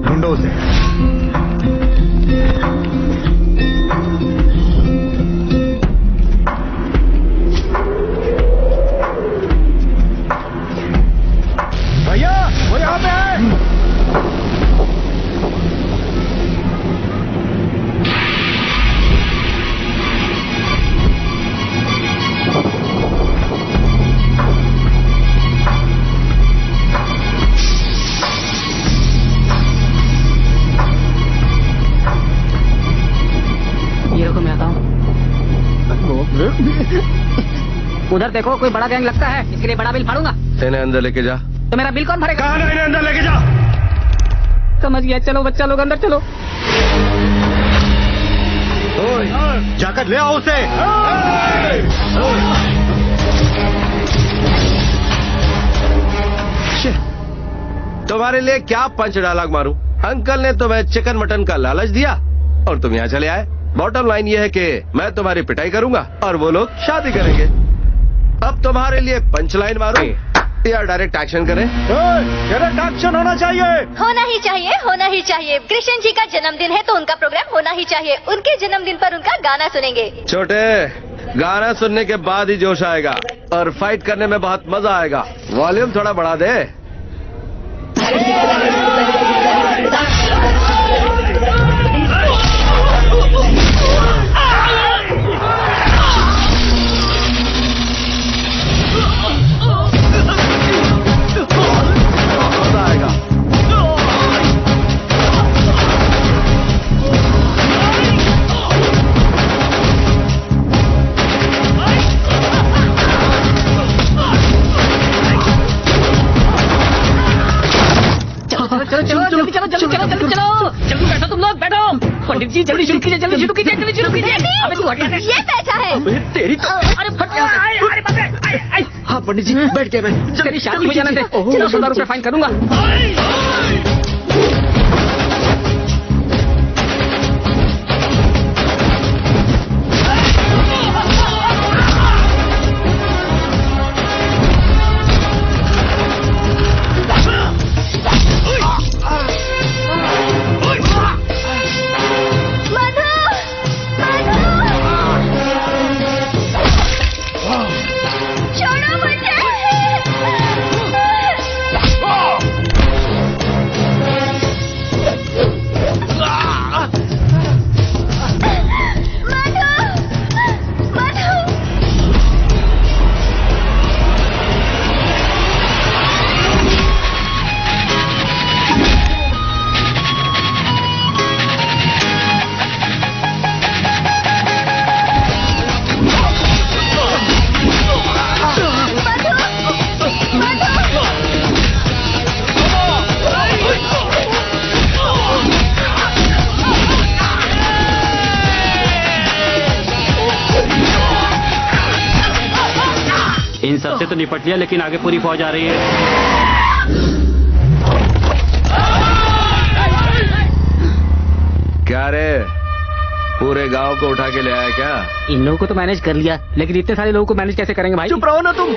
ढूंढो उसे। भैया, वो यहाँ पे है। ये रुको, मैं आता हूँ। उधर देखो, कोई बड़ा गैंग लगता है, इसके लिए बड़ा बिल फाड़ूंगा। इन्हें अंदर लेके जा। तो मेरा बिल कौन भरेगा? कहाँ इन्हें अंदर लेके जा। समझ गया, चलो बच्चा लोग अंदर चलो। जाकर ले आओ उसे। तुम्हारे लिए क्या पंच डायलॉग मारूं? अंकल ने तुम्हें चिकन मटन का लालच दिया और तुम यहाँ चले आए। बॉटम लाइन ये है कि मैं तुम्हारी पिटाई करूंगा और वो लोग शादी करेंगे। अब तुम्हारे लिए पंच लाइन मारूं या डायरेक्ट एक्शन करें? डायरेक्ट एक्शन होना चाहिए। होना ही चाहिए, होना ही चाहिए। कृष्ण जी का जन्मदिन है तो उनका प्रोग्राम होना ही चाहिए। उनके जन्मदिन पर उनका गाना सुनेंगे। छोटे, गाना सुनने के बाद ही जोश आएगा और फाइट करने में बहुत मजा आएगा। वॉल्यूम थोड़ा बढ़ा दे। मजा आएगा। चलो जल्दी चलो, जल्दी बैठो तुम लोग, बैठो। पंडित जी जल्दी शुरू कीजिए, जल्दी शुरू कीजिए, जल्दी शुरू कीजिए। अबे तू हट जा। ये पैसा है। तेरी तो। अरे फट गया। अरे बाप रे। हाँ पंडित जी, बैठ गया मैं। तेरी शादी हो जाने दे। 1,000 रुपए फाइन करूंगा। छोड़ो मुझे। इन सबसे तो निपट लिया, लेकिन आगे पूरी फौज आ रही है। क्या रे, पूरे गांव को उठा के ले आया क्या? इन लोगों को तो मैनेज कर लिया, लेकिन इतने सारे लोगों को मैनेज कैसे करेंगे भाई? चुप रहो ना तुम।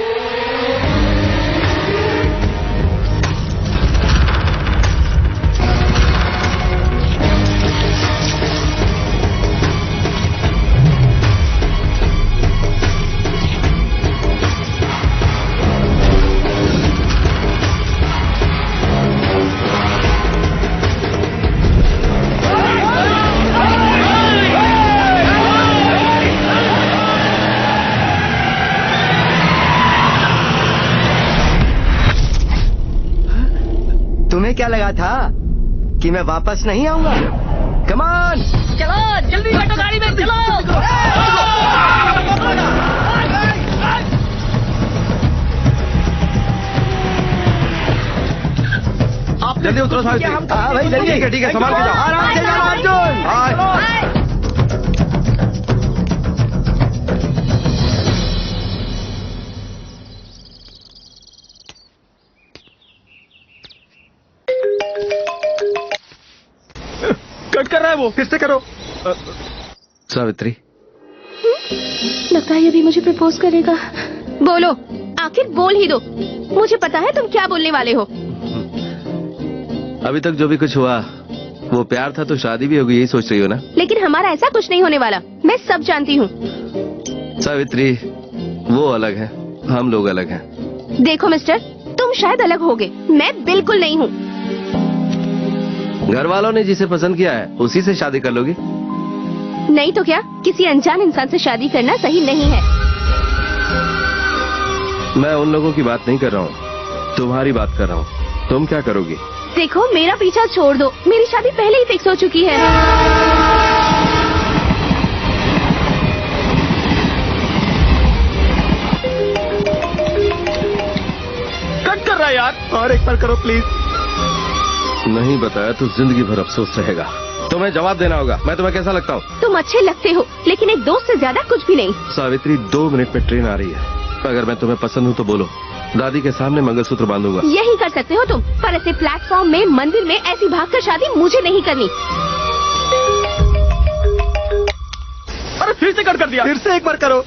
तुम्हें क्या लगा था कि मैं वापस नहीं आऊंगा? कम ऑन, चलो जल्दी बैठो गाड़ी में, चलो। जल्दी उतरो सावित्री। हाँ भाई जल्दी। ठीक है, संभाल के जाओ। आराम से जाओ अर्जुन। कट कर रहा है वो, फिर से करो। सावित्री, लगता है ये भी मुझे प्रपोज करेगा। बोलो, आखिर बोल ही दो। मुझे पता है तुम क्या बोलने वाले हो। अभी तक जो भी कुछ हुआ वो प्यार था, तो शादी भी होगी, यही सोच रही हो ना? लेकिन हमारा ऐसा कुछ नहीं होने वाला, मैं सब जानती हूँ। सावित्री, वो अलग है, हम लोग अलग हैं। देखो मिस्टर, तुम शायद अलग होगे, मैं बिल्कुल नहीं हूँ। घर वालों ने जिसे पसंद किया है उसी से शादी कर लोगी? नहीं तो क्या, किसी अनजान इंसान से शादी करना सही नहीं है। मैं उन लोगों की बात नहीं कर रहा हूँ, तुम्हारी बात कर रहा हूँ। तुम क्या करोगी? देखो, मेरा पीछा छोड़ दो, मेरी शादी पहले ही फिक्स हो चुकी है। कट कर रहा है यार, और एक बार करो प्लीज। नहीं बताया तो जिंदगी भर अफसोस रहेगा। तुम्हें जवाब देना होगा। मैं तुम्हें कैसा लगता हूँ? तुम अच्छे लगते हो, लेकिन एक दोस्त से ज्यादा कुछ भी नहीं। सावित्री, 2 मिनट में ट्रेन आ रही है। अगर मैं तुम्हें पसंद हूँ तो बोलो, दादी के सामने मंगलसूत्र बांधूंगा। यही कर सकते हो तुम, पर ऐसे प्लेटफॉर्म में, मंदिर में ऐसी भागकर शादी मुझे नहीं करनी। अरे फिर से कट कर दिया। फिर से एक बार करो।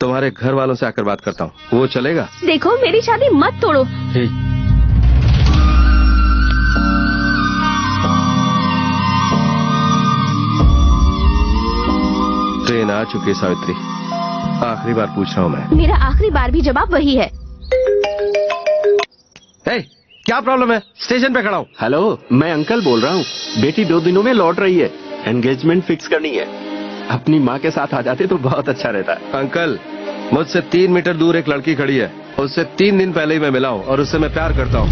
तुम्हारे घर वालों से आकर बात करता हूँ, वो चलेगा? देखो, मेरी शादी मत तोड़ो। ट्रेन आ चुकी है सावित्री, आखिरी बार पूछ रहा हूँ मैं। मेरा आखिरी बार भी जवाब वही है। क्या प्रॉब्लम है? स्टेशन पे खड़ा हूँ। हेलो, मैं अंकल बोल रहा हूँ। बेटी 2 दिनों में लौट रही है, एंगेजमेंट फिक्स करनी है। अपनी माँ के साथ आ जाते तो बहुत अच्छा रहता। अंकल, मुझसे 3 मीटर दूर एक लड़की खड़ी है, उससे 3 दिन पहले ही मैं मिला हूँ और उससे मैं प्यार करता हूँ।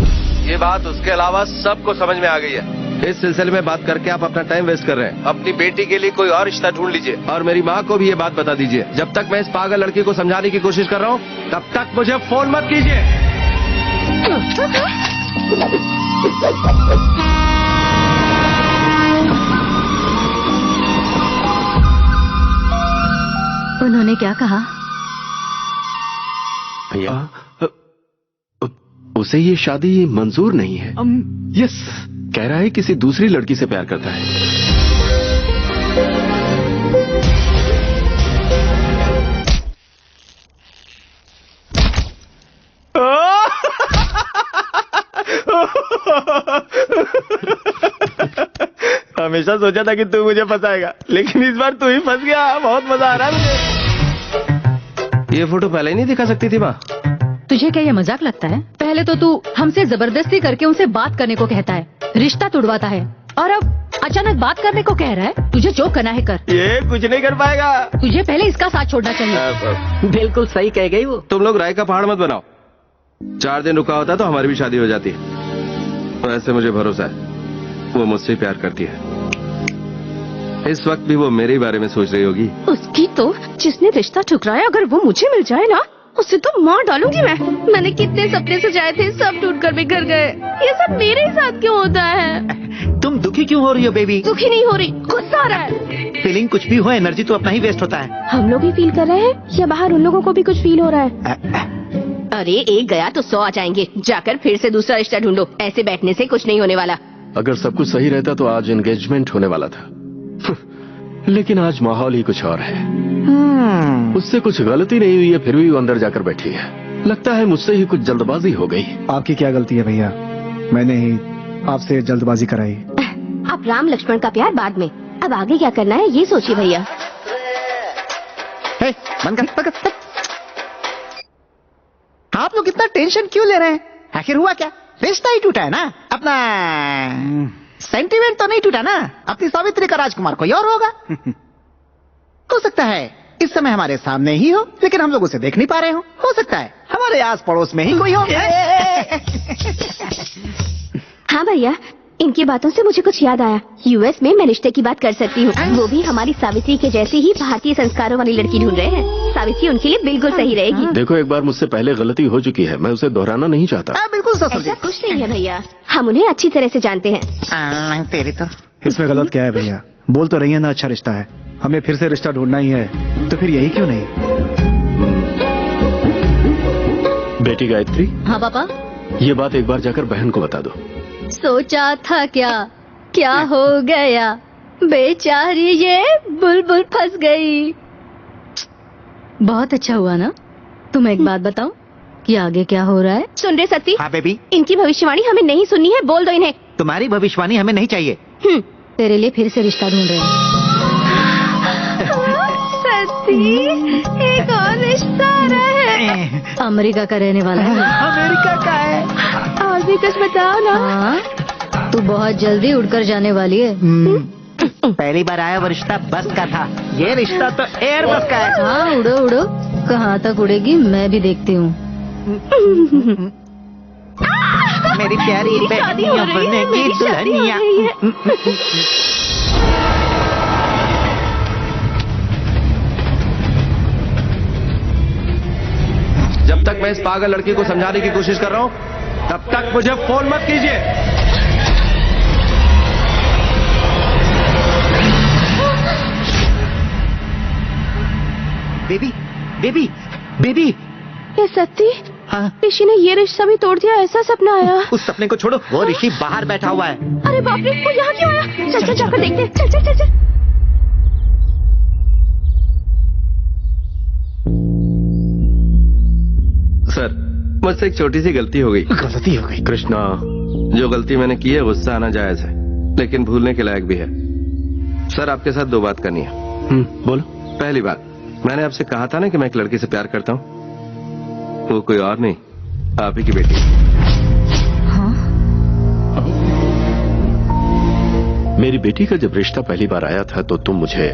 ये बात उसके अलावा सबको समझ में आ गई है। इस सिलसिले में बात करके आप अपना टाइम वेस्ट कर रहे हैं। अपनी बेटी के लिए कोई और रिश्ता ढूंढ लीजिए और मेरी माँ को भी ये बात बता दीजिए। जब तक मैं इस पागल लड़की को समझाने की कोशिश कर रहा हूँ, तब तक मुझे फोन मत कीजिए। उन्होंने क्या कहा? भैया, उसे ये शादी मंजूर नहीं है। यस, कह रहा है किसी दूसरी लड़की से प्यार करता है। हमेशा सोचा था कि तू मुझे फंसाएगा, लेकिन इस बार तू ही फंस गया। बहुत मजा आ रहा है मुझे। ये फोटो पहले ही नहीं दिखा सकती थी माँ? तुझे क्या ये मजाक लगता है? पहले तो तू हमसे जबरदस्ती करके उनसे बात करने को कहता है, रिश्ता तुड़वाता है, और अब अचानक बात करने को कह रहा है। तुझे जो करना है कर। ये कुछ नहीं कर पाएगा। तुझे पहले इसका साथ छोड़ना चाहिए। बिल्कुल सही कह गई वो। तुम लोग राय का पहाड़ मत बनाओ। 4 दिन रुका होता तो हमारी भी शादी हो जाती। वैसे मुझे भरोसा है वो मुझसे प्यार करती है। इस वक्त भी वो मेरे बारे में सोच रही होगी। उसकी तो, जिसने रिश्ता ठुकराया, अगर वो मुझे मिल जाए ना, उसे तो मार डालूंगी मैं। मैंने कितने सपने सजाए थे, सब टूट कर बिखर गए। ये सब मेरे ही साथ क्यों होता है? तुम दुखी क्यों हो रही हो बेबी? दुखी नहीं हो रही, गुस्सा आ रहा है। फीलिंग कुछ भी हो, एनर्जी तो अपना ही वेस्ट होता है। हम लोग ही फील कर रहे हैं या बाहर उन लोगों को भी कुछ फील हो रहा है? अरे एक गया तो 100 आ जाएंगे। जाकर फिर से दूसरा रिश्ता ढूंढो, ऐसे बैठने से कुछ नहीं होने वाला। अगर सब कुछ सही रहता तो आज एंगेजमेंट होने वाला था। लेकिन आज माहौल ही कुछ और है। उससे कुछ गलती नहीं हुई है, फिर भी वो अंदर जाकर बैठी है। लगता है मुझसे ही कुछ जल्दबाजी हो गई। आपकी क्या गलती है भैया? मैंने ही आपसे जल्दबाजी कराई। अब राम लक्ष्मण का प्यार बाद में, अब आगे क्या करना है ये सोचिए भैया। बंद कर। आप लोग इतना टेंशन क्यों ले रहे हैं? आखिर हुआ क्या? रिश्ता ही टूटा है ना अपना। सेंटिमेंट तो नहीं टूटा ना। अपनी सावित्री का राजकुमार कोई और होगा। हो सकता है इस समय हमारे सामने ही हो, लेकिन हम लोग उसे देख नहीं पा रहे हो सकता है हमारे आस पड़ोस में ही कोई हो। हाँ भैया, इनकी बातों से मुझे कुछ याद आया। यूएस में मैं रिश्ते की बात कर सकती हूँ। वो भी हमारी सावित्री के जैसे ही भारतीय संस्कारों वाली लड़की ढूंढ रहे हैं। सावित्री उनके लिए बिल्कुल सही रहेगी। देखो, एक बार मुझसे पहले गलती हो चुकी है, मैं उसे दोहराना नहीं चाहता। बिल्कुल ऐसा कुछ नहीं है भैया, हम उन्हें अच्छी तरह से जानते हैं। तेरी तो इसमें गलत क्या है भैया? बोल तो रही है ना अच्छा रिश्ता है। हमें फिर से रिश्ता ढूंढना ही है, तो फिर यही क्यों नहीं? बेटी गायत्री। हाँ पापा। ये बात एक बार जाकर बहन को बता दो। सोचा था क्या हो गया, बेचारी ये बुलबुल फंस गई। बहुत अच्छा हुआ ना। तुम एक बात बताओ कि आगे क्या हो रहा है? सुन रहे सती? हाँ बेबी। इनकी भविष्यवाणी हमें नहीं सुननी है, बोल दो इन्हें। तुम्हारी भविष्यवाणी हमें नहीं चाहिए। तेरे लिए फिर से रिश्ता ढूंढ रहे हैं। सती, एक और रिश्ता आ रहा है। अमेरिका का रहने वाला है। अमेरिका का है? और भी कुछ बताओ ना। हाँ, तू बहुत जल्दी उड़कर जाने वाली है। पहली बार आया वो रिश्ता बस का था, ये रिश्ता तो एयर बस का है। हाँ, उड़ो उड़ो, कहाँ तक उड़ेगी मैं भी देखती हूँ। मेरी प्यारी बहनिया बनेगी दुल्हनिया। जब तक मैं इस पागल लड़की को समझाने की कोशिश कर रहा हूं, तब तक मुझे फोन मत कीजिए। Baby, baby, baby. ये सती? हाँ? ऋषि ने ये रिश्ता भी तोड़ दिया, ऐसा सपना आया। उस सपने को छोड़ो, वो ऋषि बाहर बैठा हुआ है। अरे बाप रे, वो यहाँ क्यों आया? चल चल जाकर देखते हैं। चल चल चल चल। सर, मुझसे एक छोटी सी गलती हो गई। गलती हो गई? कृष्णा, जो गलती मैंने की है गुस्सा आना जायज है, लेकिन भूलने के लायक भी है। सर, आपके साथ 2 बात करनी है। बोलो। पहली बात, मैंने आपसे कहा था ना कि मैं एक लड़की से प्यार करता हूँ। वो कोई और नहीं, आप ही की बेटी। हाँ? मेरी बेटी का जब रिश्ता पहली बार आया था तो तुम मुझे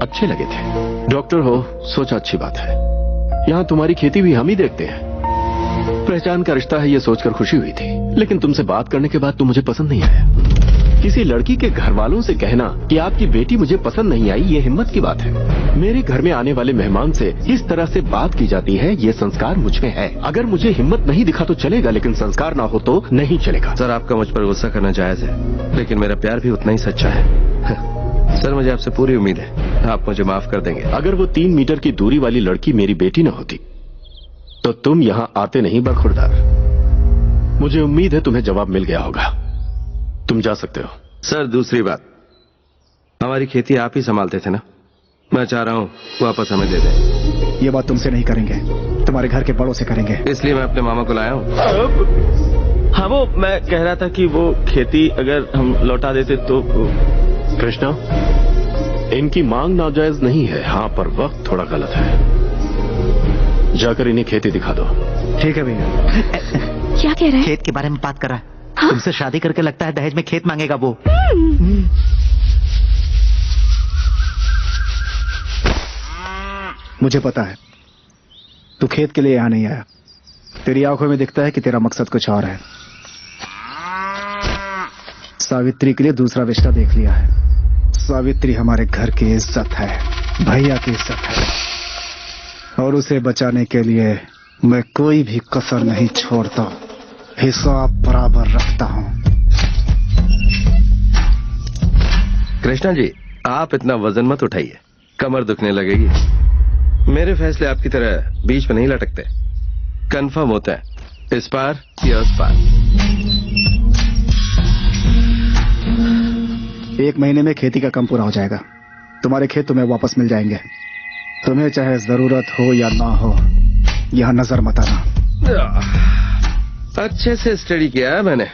अच्छे लगे थे। डॉक्टर हो, सोचा अच्छी बात है। यहाँ तुम्हारी खेती भी हम ही देखते हैं। पहचान का रिश्ता है ये सोचकर खुशी हुई थी, लेकिन तुमसे बात करने के बाद तुम मुझे पसंद नहीं आया। किसी लड़की के घर वालों से कहना कि आपकी बेटी मुझे पसंद नहीं आई, ये हिम्मत की बात है। मेरे घर में आने वाले मेहमान से इस तरह से बात की जाती है, ये संस्कार मुझ में है। अगर मुझे हिम्मत नहीं दिखा तो चलेगा, लेकिन संस्कार ना हो तो नहीं चलेगा। सर, आपका मुझ पर गुस्सा करना जायज है, लेकिन मेरा प्यार भी उतना ही सच्चा है। सर, मुझे आपसे पूरी उम्मीद है आप मुझे माफ कर देंगे। अगर वो 3 मीटर की दूरी वाली लड़की मेरी बेटी न होती तो तुम यहाँ आते नहीं बरखुरदार। मुझे उम्मीद है तुम्हें जवाब मिल गया होगा, तुम जा सकते हो। सर, दूसरी बात, हमारी खेती आप ही संभालते थे ना, मैं चाह रहा हूँ वापस हमें दे दें। ये बात तुमसे नहीं करेंगे, तुम्हारे घर के बड़ों से करेंगे। इसलिए मैं अपने मामा को लाया हूँ। हाँ, वो मैं कह रहा था कि वो खेती अगर हम लौटा देते तो। कृष्णा, इनकी मांग नाजायज नहीं है, हाँ, पर वक्त थोड़ा गलत है। जाकर इन्हें खेती दिखा दो। ठीक है भैया। क्या कह रहे हैं? खेत के बारे में बात कर रहा है। हाँ? तुमसे शादी करके लगता है दहेज में खेत मांगेगा वो। मुझे पता है तू खेत के लिए यहां नहीं आया। तेरी आंखों में दिखता है कि तेरा मकसद कुछ और है। सावित्री के लिए दूसरा रिश्ता देख लिया है। सावित्री हमारे घर की इज्जत है, भैया की इज्जत है, और उसे बचाने के लिए मैं कोई भी कसर नहीं छोड़ता, हिसाब बराबर रखता हूं। कृष्णा जी, आप इतना वजन मत उठाइए, कमर दुखने लगेगी। मेरे फैसले आपकी तरह बीच में नहीं लटकते, कंफर्म होते हैं, इस पार या उस पार। 1 महीने में खेती का काम पूरा हो जाएगा। तुम्हारे खेत तुम्हें वापस मिल जाएंगे। तुम्हें चाहे जरूरत हो या ना हो, यहाँ नजर मत आना। अच्छे से स्टडी किया है मैंने,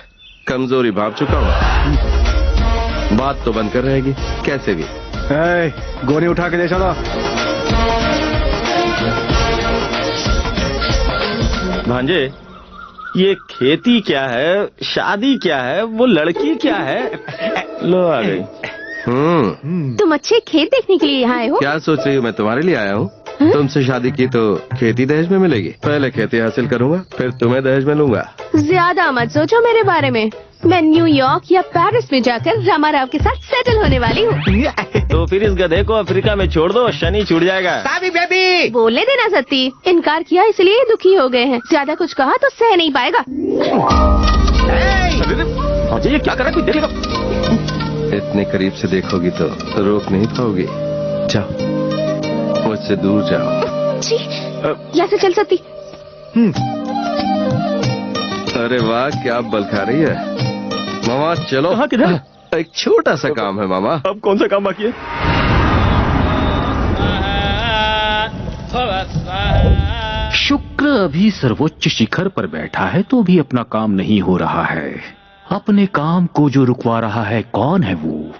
कमजोरी भाप चुका हूँ। बात तो बनकर रहेगी कैसे भी। गोली उठा के दे चलो। भांजे, ये खेती क्या है, शादी क्या है, वो लड़की क्या है? लो आ गई। तुम अच्छे खेत देखने के लिए यहाँ आए हो? क्या सोच रही हो, मैं तुम्हारे लिए आया हूँ? तुमसे शादी की तो खेती दहेज में मिलेगी। पहले खेती हासिल करूंगा, फिर तुम्हें दहेज में लूंगा। ज्यादा मत सोचो मेरे बारे में। मैं न्यूयॉर्क या पेरिस में जाकर रामाराव के साथ सेटल होने वाली हूँ। तो फिर इस गधे को अफ्रीका में छोड़ दो, शनि छूट जाएगा। बेबी बोलने देना सत्ती, इनकार किया इसलिए दुखी हो गए हैं। ज्यादा कुछ कहा तो सह नहीं पाएगा। भांजे, ये क्या कर रहा है, कोई देखेगा? इतने करीब से देखोगी तो रोक नहीं पाओगी। जाओ, मुझसे दूर जाओ। जी, यहाँ से चल सकती। अरे वाह, क्या बल खा रही है मामा। चलो। कहाँ, किधर? एक छोटा सा काम है मामा। अब कौन सा काम बाकी है? शुक्र अभी सर्वोच्च शिखर पर बैठा है तो भी अपना काम नहीं हो रहा है। अपने काम को जो रुकवा रहा है, कौन है वो?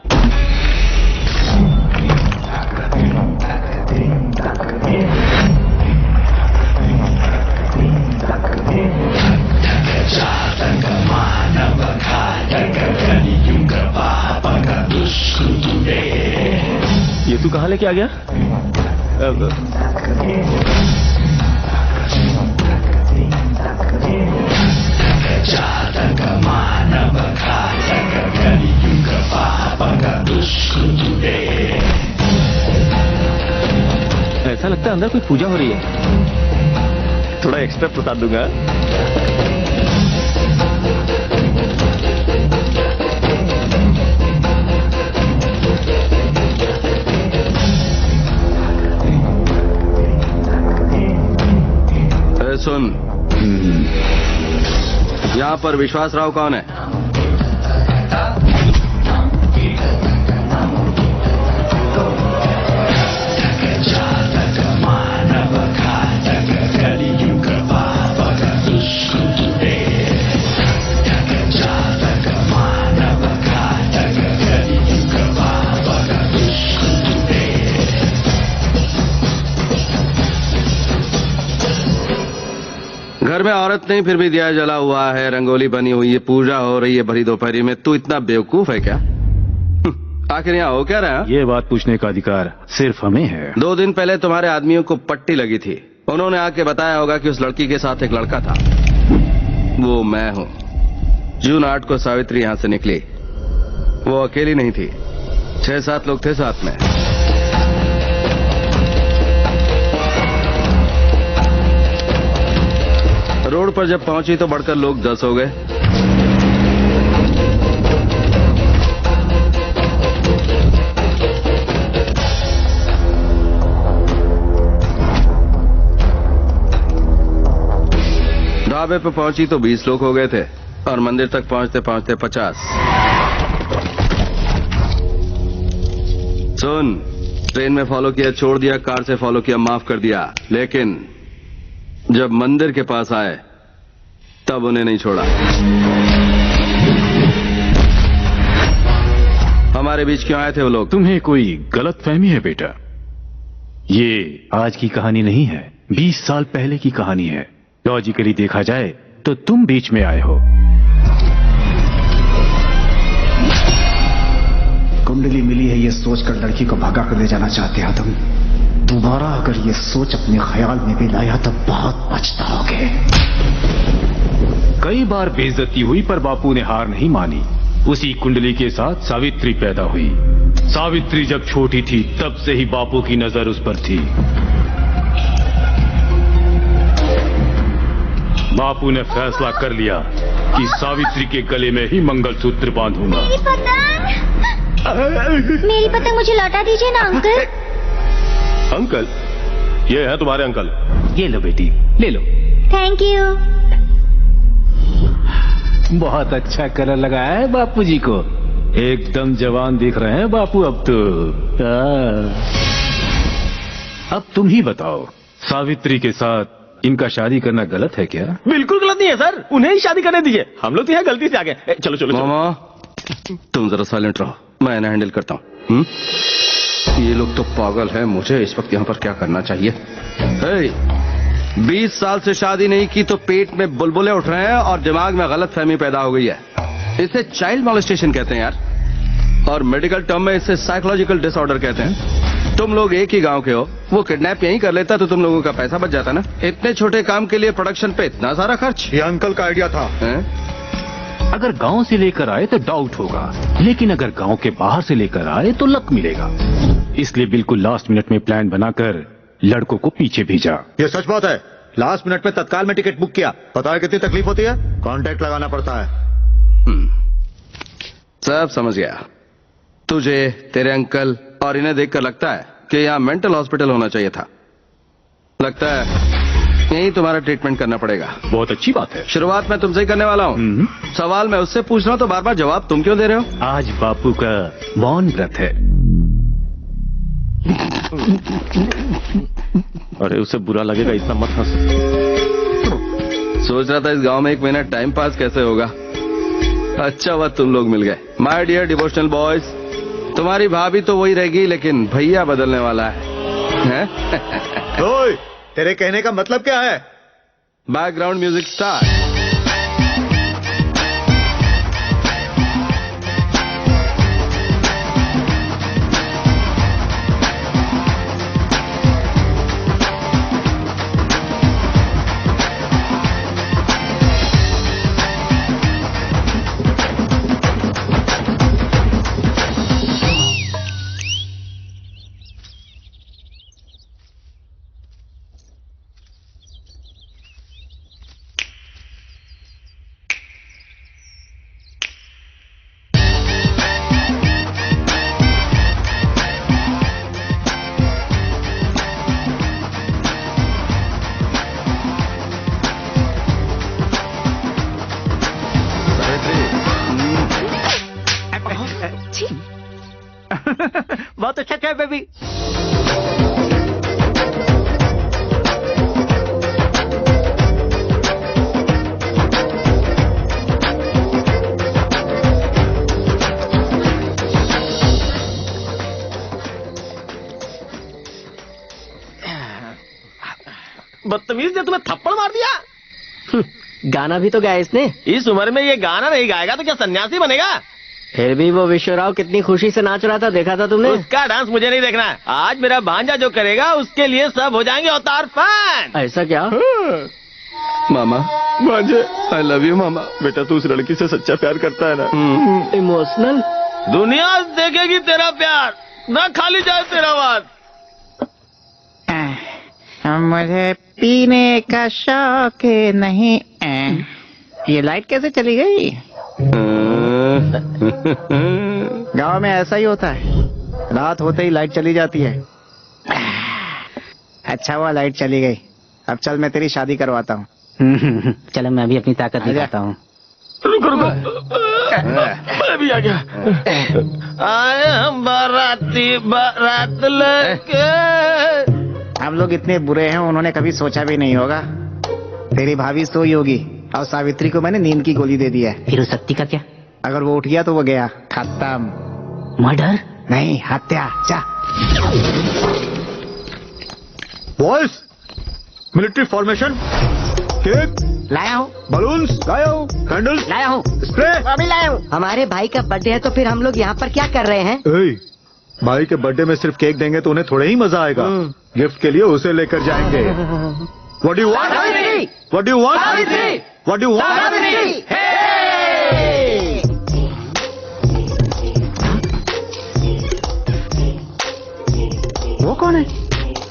ये तू कहाँ लेके आ गया? ऐसा लगता है अंदर कोई पूजा हो रही है। थोड़ा एक्स्ट्रा प्रसाद दूंगा। सुन, यहाँ पर विश्वास राव कौन है? घर में औरत नहीं, फिर भी दिया जला हुआ है, रंगोली बनी हुई है, पूजा हो रही है भरी दोपहरी में। तू इतना बेवकूफ है क्या? आखिर यहाँ हो क्या रहा है? ये बात पूछने का अधिकार सिर्फ हमें है। 2 दिन पहले तुम्हारे आदमियों को पट्टी लगी थी। उन्होंने आके बताया होगा कि उस लड़की के साथ एक लड़का था। वो मैं हूँ। जून 8 को सावित्री यहाँ से निकली। वो अकेली नहीं थी, 6-7 लोग थे साथ में। रोड पर जब पहुंची तो बढ़कर लोग 10 हो गए। ढाबे पे पहुंची तो 20 लोग हो गए थे और मंदिर तक पहुंचते पहुंचते 50। सुन, ट्रेन में फॉलो किया, छोड़ दिया, कार से फॉलो किया, माफ कर दिया, लेकिन जब मंदिर के पास आए तब उन्हें नहीं छोड़ा। हमारे बीच क्यों आए थे वो लोग? तुम्हें कोई गलत फहमी है बेटा। ये आज की कहानी नहीं है, 20 साल पहले की कहानी है। लॉजिकली देखा जाए तो तुम बीच में आए हो। कुंडली मिली है ये सोचकर लड़की को भगा कर ले जाना चाहते हो तुम। दोबारा अगर ये सोच अपने ख्याल में भी लाया तो बहुत पछताओगे। कई बार बेइज्जती हुई पर बापू ने हार नहीं मानी। उसी कुंडली के साथ सावित्री पैदा हुई। सावित्री जब छोटी थी तब से ही बापू की नजर उस पर थी। बापू ने फैसला कर लिया कि सावित्री के गले में ही मंगलसूत्र बांधूंगा। मेरी पतंग! मेरी पतंग मुझे लौटा दीजिए ना अंकल। अंकल, ये है तुम्हारे अंकल। ये लो बेटी, ले लो। Thank you. बहुत अच्छा कलर लगाया है बापू जी को, एकदम जवान दिख रहे हैं बापू अब तो। अब तुम ही बताओ, सावित्री के साथ इनका शादी करना गलत है क्या? बिल्कुल गलत नहीं है सर, उन्हें ही शादी करने दीजिए। हम लोग तो यहाँ गलती से आ गए। चलो चलो मामा, तुम जरा साइलेंट रहो, मैं इन्हें हैंडल करता हूँ। ये लोग तो पागल हैं, मुझे इस वक्त यहाँ पर क्या करना चाहिए? 20 साल से शादी नहीं की तो पेट में बुलबुले उठ रहे हैं और दिमाग में गलत फहमी पैदा हो गई है। इसे चाइल्ड मॉलेस्टेशन कहते हैं यार, और मेडिकल टर्म में इसे साइकोलॉजिकल डिसऑर्डर कहते हैं। तुम लोग एक ही गांव के हो, वो किडनैप यहीं कर लेता तो तुम लोगों का पैसा बच जाता ना। इतने छोटे काम के लिए प्रोडक्शन पे इतना सारा खर्च। ये अंकल का आइडिया था। अगर गांव से लेकर आए तो डाउट होगा, लेकिन अगर गांव के बाहर से लेकर आए तो लक मिलेगा। इसलिए बिल्कुल लास्ट मिनट में प्लान बनाकर लड़कों को पीछे भेजा। ये सच बात है। लास्ट मिनट में तत्काल में टिकट बुक किया। पता है कितनी तकलीफ होती है? कांटेक्ट लगाना पड़ता है। सब समझ गया। तुझे, तेरे अंकल और इन्हें देखकर लगता है कि यहाँ मेंटल हॉस्पिटल होना चाहिए था। लगता है यही तुम्हारा ट्रीटमेंट करना पड़ेगा। बहुत अच्छी बात है। शुरुआत मैं तुमसे ही करने वाला हूँ। सवाल मैं उससे पूछ रहा हूँ तो बार बार जवाब तुम क्यों दे रहे हो? आज बापू का मौन व्रत है। अरे उसे बुरा लगेगा, इतना मत हंस। सोच रहा था इस गांव में 1 महीना टाइम पास कैसे होगा। अच्छा हुआ तुम लोग मिल गए। माय डियर डिवोशनल बॉयज, तुम्हारी भाभी तो वही रहेगी लेकिन भैया बदलने वाला है? ओए, तेरे कहने का मतलब क्या है? Background music start. बहुत अच्छा क्या बेबी। बदतमीज ने तुम्हें थप्पड़ मार दिया। गाना भी तो गाया इसने। इस उम्र में ये गाना नहीं गाएगा तो क्या सन्यासी बनेगा? फिर भी वो विश्वराव कितनी खुशी से नाच रहा था, देखा था तुमने? उसका डांस मुझे नहीं देखना है। आज मेरा भांजा जो करेगा उसके लिए सब हो जाएंगे अवतार फैन। ऐसा क्या? मामा, भांजे, आई लव यू मामा। बेटा तू उस लड़की से सच्चा प्यार करता है ना? इमोशनल। दुनिया देखेगी तेरा प्यार, ना खाली जाए तेरा बात। मुझे पीने का शौक नहीं। ये लाइट कैसे चली गई? गांव में ऐसा ही होता है, रात होते ही लाइट चली जाती है। अच्छा हुआ लाइट चली गई। अब चल मैं तेरी शादी करवाता हूँ। चलो मैं भी अपनी ताकत दिखाता हूँ। रुको रुको, मैं भी आ गया। आए हम बाराती बारात लेके। हम लोग इतने बुरे हैं, उन्होंने कभी सोचा भी नहीं होगा। तेरी भाभी सोई होगी और सावित्री को मैंने नींद की गोली दे दी है। फिर उस शक्ति का क्या? अगर वो उठ गया तो वो गया, खत्म। मर्डर नहीं, हत्या। जा। Boys, military formation. केक लाया हूँ, बलून्स लाया हूँ, कैंडल्स लाया हूँ, स्प्रे अभी लाया हूँ। हमारे भाई का बर्थडे है तो फिर हम लोग यहाँ पर क्या कर रहे हैं? भाई के बर्थडे में सिर्फ केक देंगे तो उन्हें थोड़े ही मजा आएगा। गिफ्ट के लिए उसे लेकर जाएंगे। What do you want? What do you want? What do you want? वो कौन है?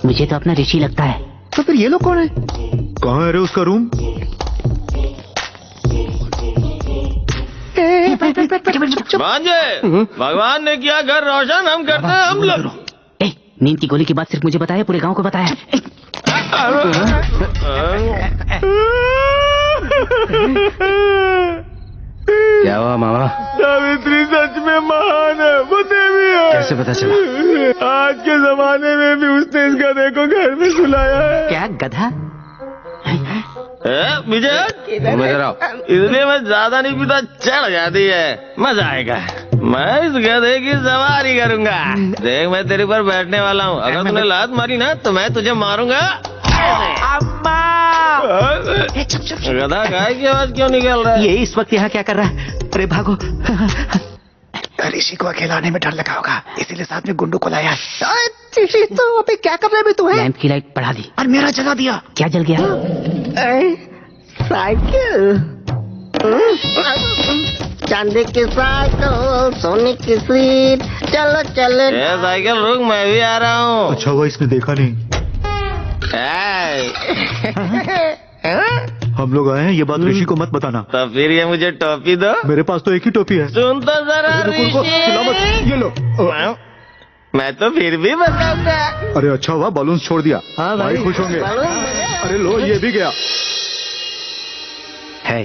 मुझे तो अपना ऋषि लगता है। तो फिर ये लोग कौन है? कहाँ है रे उसका रूम? भांजे, भगवान ने किया घर रोशन, हम करते हैं हम लोग। नींद की गोली की बात सिर्फ मुझे बताया, पूरे गांव को बताया। क्या हुआ मामा? सावित्री सच में महान है, वो देवी है। कैसे पता चला? आज के जमाने में भी उसने इस गधे को घर में सुलाया है। क्या गधा? विजय, इसलिए मैं ज्यादा नहीं पीता, चढ़ जाती है, मजा आएगा। मैं इस गधे की सवारी करूंगा। देख, मैं तेरे पर बैठने वाला हूँ। अगर तूने लात मारी ना तो मैं तुझे मारूंगा। गधा गाय की आवाज क्यों निकल रहा है? ये इस वक्त यहाँ क्या कर रहा है? अरे भागो। ऋषि को अकेला आने में डर लगा होगा, इसीलिए साथ में गुंडू को लाया है। तो अबे क्या कर रहे हैं तू? लैंप की लाइट बढ़ा दी और मेरा जला दिया। क्या जल गया? साइकिल, चांदी की साइकिल, सोने की सीट, चलो चलो। साइकिल रुक, मैं भी आ रहा हूँ। अच्छा हुआ इसने देखा नहीं। हम लोग आए हैं, ये बात ऋषि को मत बताना। तो फिर ये मुझे टोपी दो। मेरे पास तो एक ही टोपी है। सुन तो जरा रुको, चिल्ला मत, ये लो। मैं तो फिर भी बताऊंगा। अरे अच्छा हुआ बलून छोड़ दिया। हाँ भाई खुश होंगे। अरे लो, ये भी गया। है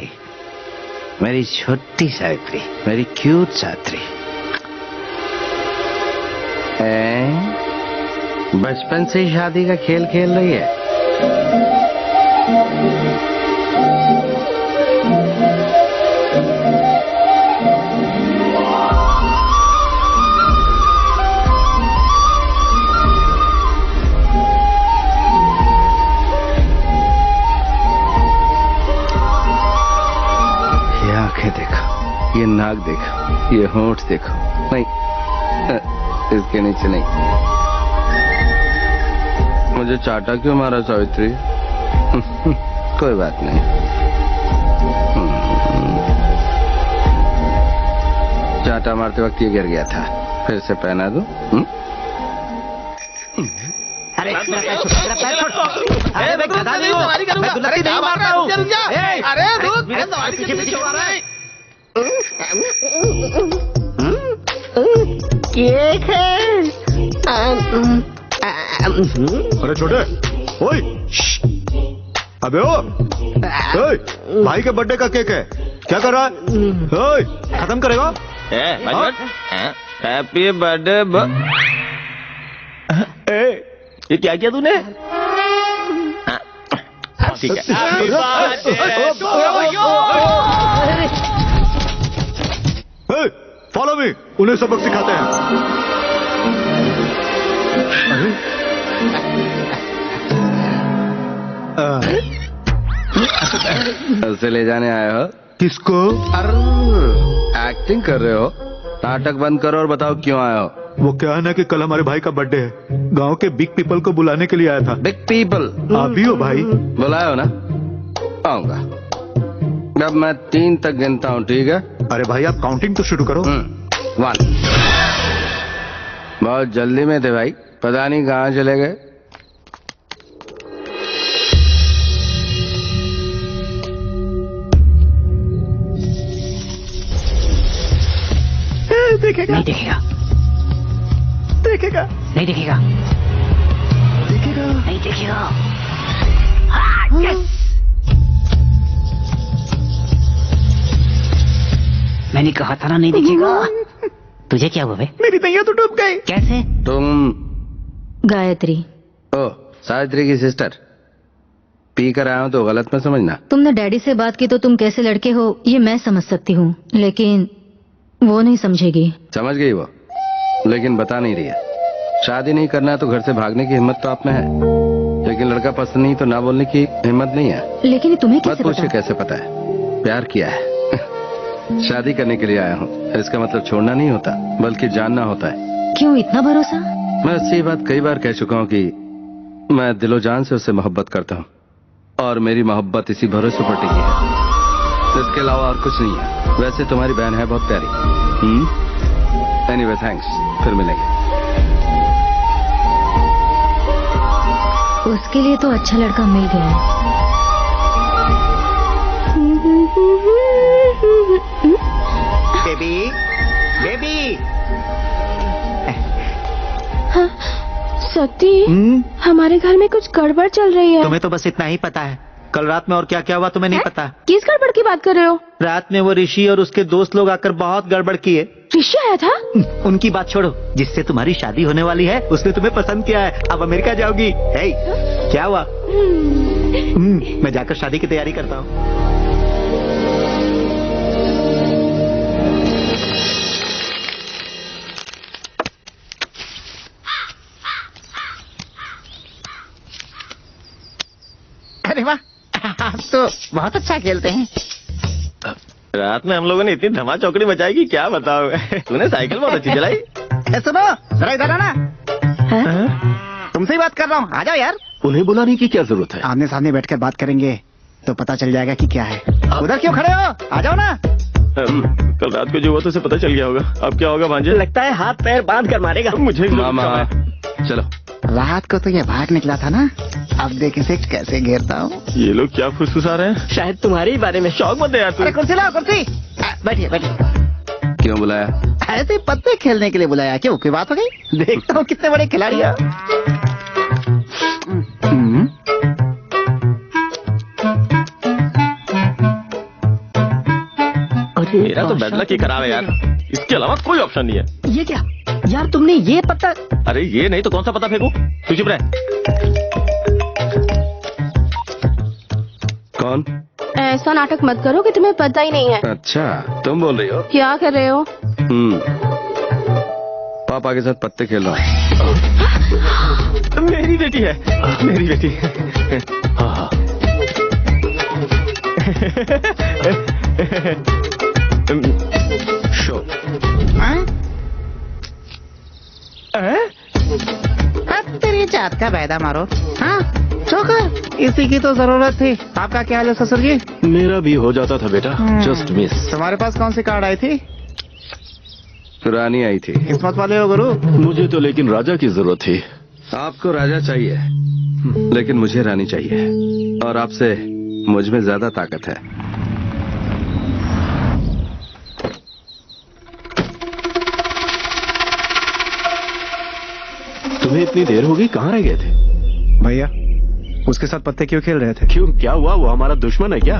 मेरी छोटी सावित्री, मेरी क्यूट सावित्री। बचपन से ही शादी का खेल खेल रही है। ये आंखें देखो, ये नाक देखो, ये होंठ देखो। नहीं, इसके नीचे नहीं। मुझे चाटा क्यों मारा सावित्री? कोई बात नहीं। चाटा मारते वक्त ये गिर गया था, फिर से पहना दो। अरे मैं गधा नहीं हूँ, मैं गुलाटी नहीं मार रहा हूँ। अरे रुक, पीछे पीछे क्यों आ रहा है? केक है। अरे छोटे, ओए, अबे ओ, भाई के बर्थडे का केक है, क्या कर रहा है? ओए, खत्म करेगा? Happy birthday. ये क्या किया तूने? ठीक है। फॉलो मी, उन्हें सबक सिखाते हैं। ऐसे ले जाने आए हो? किसको? एक्टिंग कर रहे हो? नाटक बंद करो और बताओ क्यों आए हो? वो क्या है ना कि कल हमारे भाई का बर्थडे है, गांव के बिग पीपल को बुलाने के लिए आया था। Big people? आप भी हो भाई? बुलाए हो ना? आऊंगा। अब मैं 3 तक गिनता हूँ, ठीक है? अरे भाई आप काउंटिंग तो शुरू करो। 1। बहुत जल्दी में थे भाई, पता नहीं कहाँ चले गए। देखेगा नहीं देखेगा, देखेगा नहीं देखेगा, देखेगा नहीं देखेगा। यस, मैंने कहा था ना नहीं दिखेगा। तुझे क्या हुआ बे? मेरी नैया तो डूब गई। कैसे? तुम गायत्री। ओ, सावित्री की सिस्टर। पी कर आया हो तो गलत मत समझना। तुमने डैडी से बात की तो तुम कैसे लड़के हो ये मैं समझ सकती हूँ, लेकिन वो नहीं समझेगी। समझ गई वो, लेकिन बता नहीं रही है। शादी नहीं करना है तो घर से भागने की हिम्मत तो आप में है, लेकिन लड़का पसंद नहीं तो ना बोलने की हिम्मत नहीं है। लेकिन तुम्हें कैसे मत पूछिए कैसे पता है। प्यार किया है। शादी करने के लिए आया हूँ, इसका मतलब छोड़ना नहीं होता बल्कि जानना होता है। क्यों इतना भरोसा? मैं उससे बात कई बार कह चुका हूँ कि मैं दिलो जान से उससे मोहब्बत करता हूँ और मेरी मोहब्बत इसी भरोसे पर टिकी है, इसके अलावा और कुछ नहीं है। वैसे तुम्हारी बहन है बहुत प्यारी। एनीवे थैंक्स, फिर मिलेंगे। उसके लिए तो अच्छा लड़का मिल गया है। Baby baby. हाँ, सती, हमारे घर में कुछ गड़बड़ चल रही है। तुम्हें तो बस इतना ही पता है। कल रात में और क्या क्या हुआ तुम्हें नहीं पता? किस गड़बड़ की बात कर रहे हो? रात में वो ऋषि और उसके दोस्त लोग आकर बहुत गड़बड़ किए। ऋषि आया था? उनकी बात छोड़ो, जिससे तुम्हारी शादी होने वाली है उसने तुम्हें पसंद किया है। अब अमेरिका जाओगी। हे, क्या हुआ? मैं जाकर शादी की तैयारी करता हूँ। अरे वाह, आप तो बहुत अच्छा खेलते हैं। रात में हम लोगों ने इतनी धमा चौकड़ी मचाई कि क्या बताओ। तूने साइकिल बहुत अच्छी चलाई। सुनो, जरा इधर आना। तुमसे ही बात कर रहा हूँ, आ जाओ यार। उन्हें बुलाने की क्या जरूरत है? आमने सामने बैठकर बात करेंगे तो पता चल जाएगा कि क्या है। उधर क्यों खड़े हो? आ जाओ ना। कल रात को जो हुआ तो उसे पता चल गया होगा। अब क्या होगा भांजे? लगता है हाथ पैर बांध कर मारेगा मुझे। मामा चलो। रात को तो ये भाग निकला था ना, अब देख इसे कैसे घेरता हूँ। ये लोग क्या फुसफुसा रहे हैं? शायद तुम्हारे ही बारे में। शौक मत दे यार तू। कुर्सी लाओ, कुर्सी। बैठिए बैठिए। क्यों बुलाया? ऐसे पत्ते खेलने के लिए बुलाया। क्यों, कोई बात हो गई? देखता हूँ कितने बड़े खिलाड़ी हो। मेरा तो बैदला की खराब है यार, इसके अलावा कोई ऑप्शन नहीं है। ये क्या यार, तुमने ये पत्ता? अरे ये नहीं तो कौन सा पत्ता फेंकू? तू चुप रह। कौन? ऐसा नाटक मत करो कि तुम्हें पता ही नहीं है। अच्छा, तुम बोल रही हो? क्या कर रहे हो? पापा के साथ पत्ते खेल रहा हूँ। मेरी बेटी है, मेरी बेटी। हाँ। शो। तेरी जात का बैदा मारो। हाँ, चौकर, इसी की तो जरूरत थी। आपका क्या हाल है ससुर जी? मेरा भी हो जाता था बेटा, जस्ट मिस। तुम्हारे पास कौन सी कार्ड आई थी? रानी आई थी। किस्मत वाले हो गुरु। मुझे तो लेकिन राजा की जरूरत थी। आपको राजा चाहिए, लेकिन मुझे रानी चाहिए, और आपसे मुझ में ज्यादा ताकत है। तुम्हें इतनी देर हो गई, कहाँ रह गए थे? भैया, उसके साथ पत्ते क्यों खेल रहे थे? क्यों, क्या हुआ? वो हमारा दुश्मन है क्या?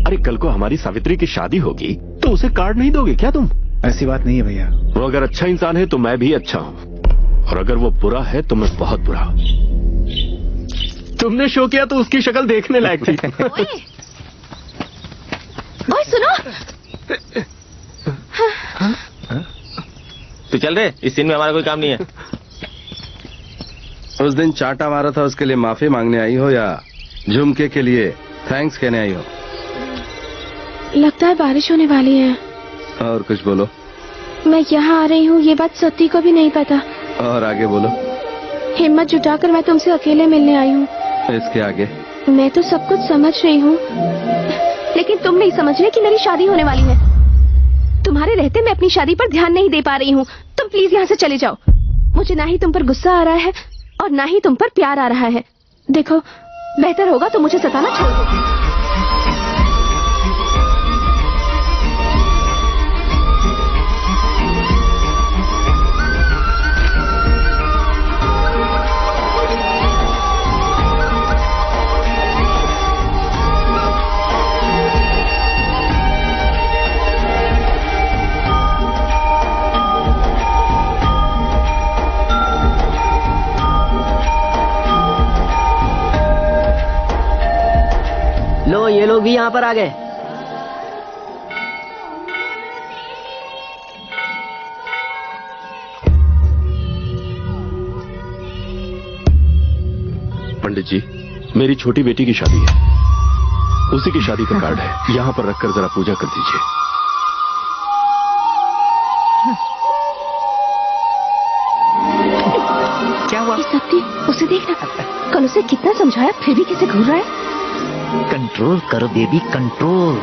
अरे कल को हमारी सावित्री की शादी होगी तो उसे कार्ड नहीं दोगे क्या तुम? ऐसी बात नहीं है भैया। वो अगर अच्छा इंसान है तो मैं भी अच्छा हूँ, और अगर वो बुरा है तो मैं बहुत बुरा हूँ। तुमने शो किया तो उसकी शक्ल देखने लायक थी। ओए सुनो। तू चल रहे, इस सीन में हमारा कोई काम नहीं है। उस दिन चांटा मारा था, उसके लिए माफी मांगने आई हो या झुमके के लिए थैंक्स कहने आई हो? लगता है बारिश होने वाली है। और कुछ बोलो। मैं यहाँ आ रही हूँ, ये बात सती को भी नहीं पता। और आगे बोलो। हिम्मत जुटाकर मैं तुमसे अकेले मिलने आई हूँ। इसके आगे? मैं तो सब कुछ समझ रही हूँ, लेकिन तुम नहीं समझ रहे कि मेरी शादी होने वाली है। तुम्हारे रहते मैं अपनी शादी पर ध्यान नहीं दे पा रही हूँ। तुम प्लीज यहाँ से चले जाओ। मुझे ना ही तुम पर गुस्सा आ रहा है और ना ही तुम पर प्यार आ रहा है। देखो, बेहतर होगा तो मुझे सताना छोड़ दो। लो, ये लोग भी यहाँ पर आ गए। पंडित जी, मेरी छोटी बेटी की शादी है, उसी की शादी का कार्ड है, यहाँ पर रखकर जरा पूजा कर दीजिए। क्या हुआ? सत्ती, उसे देखना। कल उसे कितना समझाया, फिर भी कैसे घूर रहा है। कंट्रोल करो बेबी, कंट्रोल।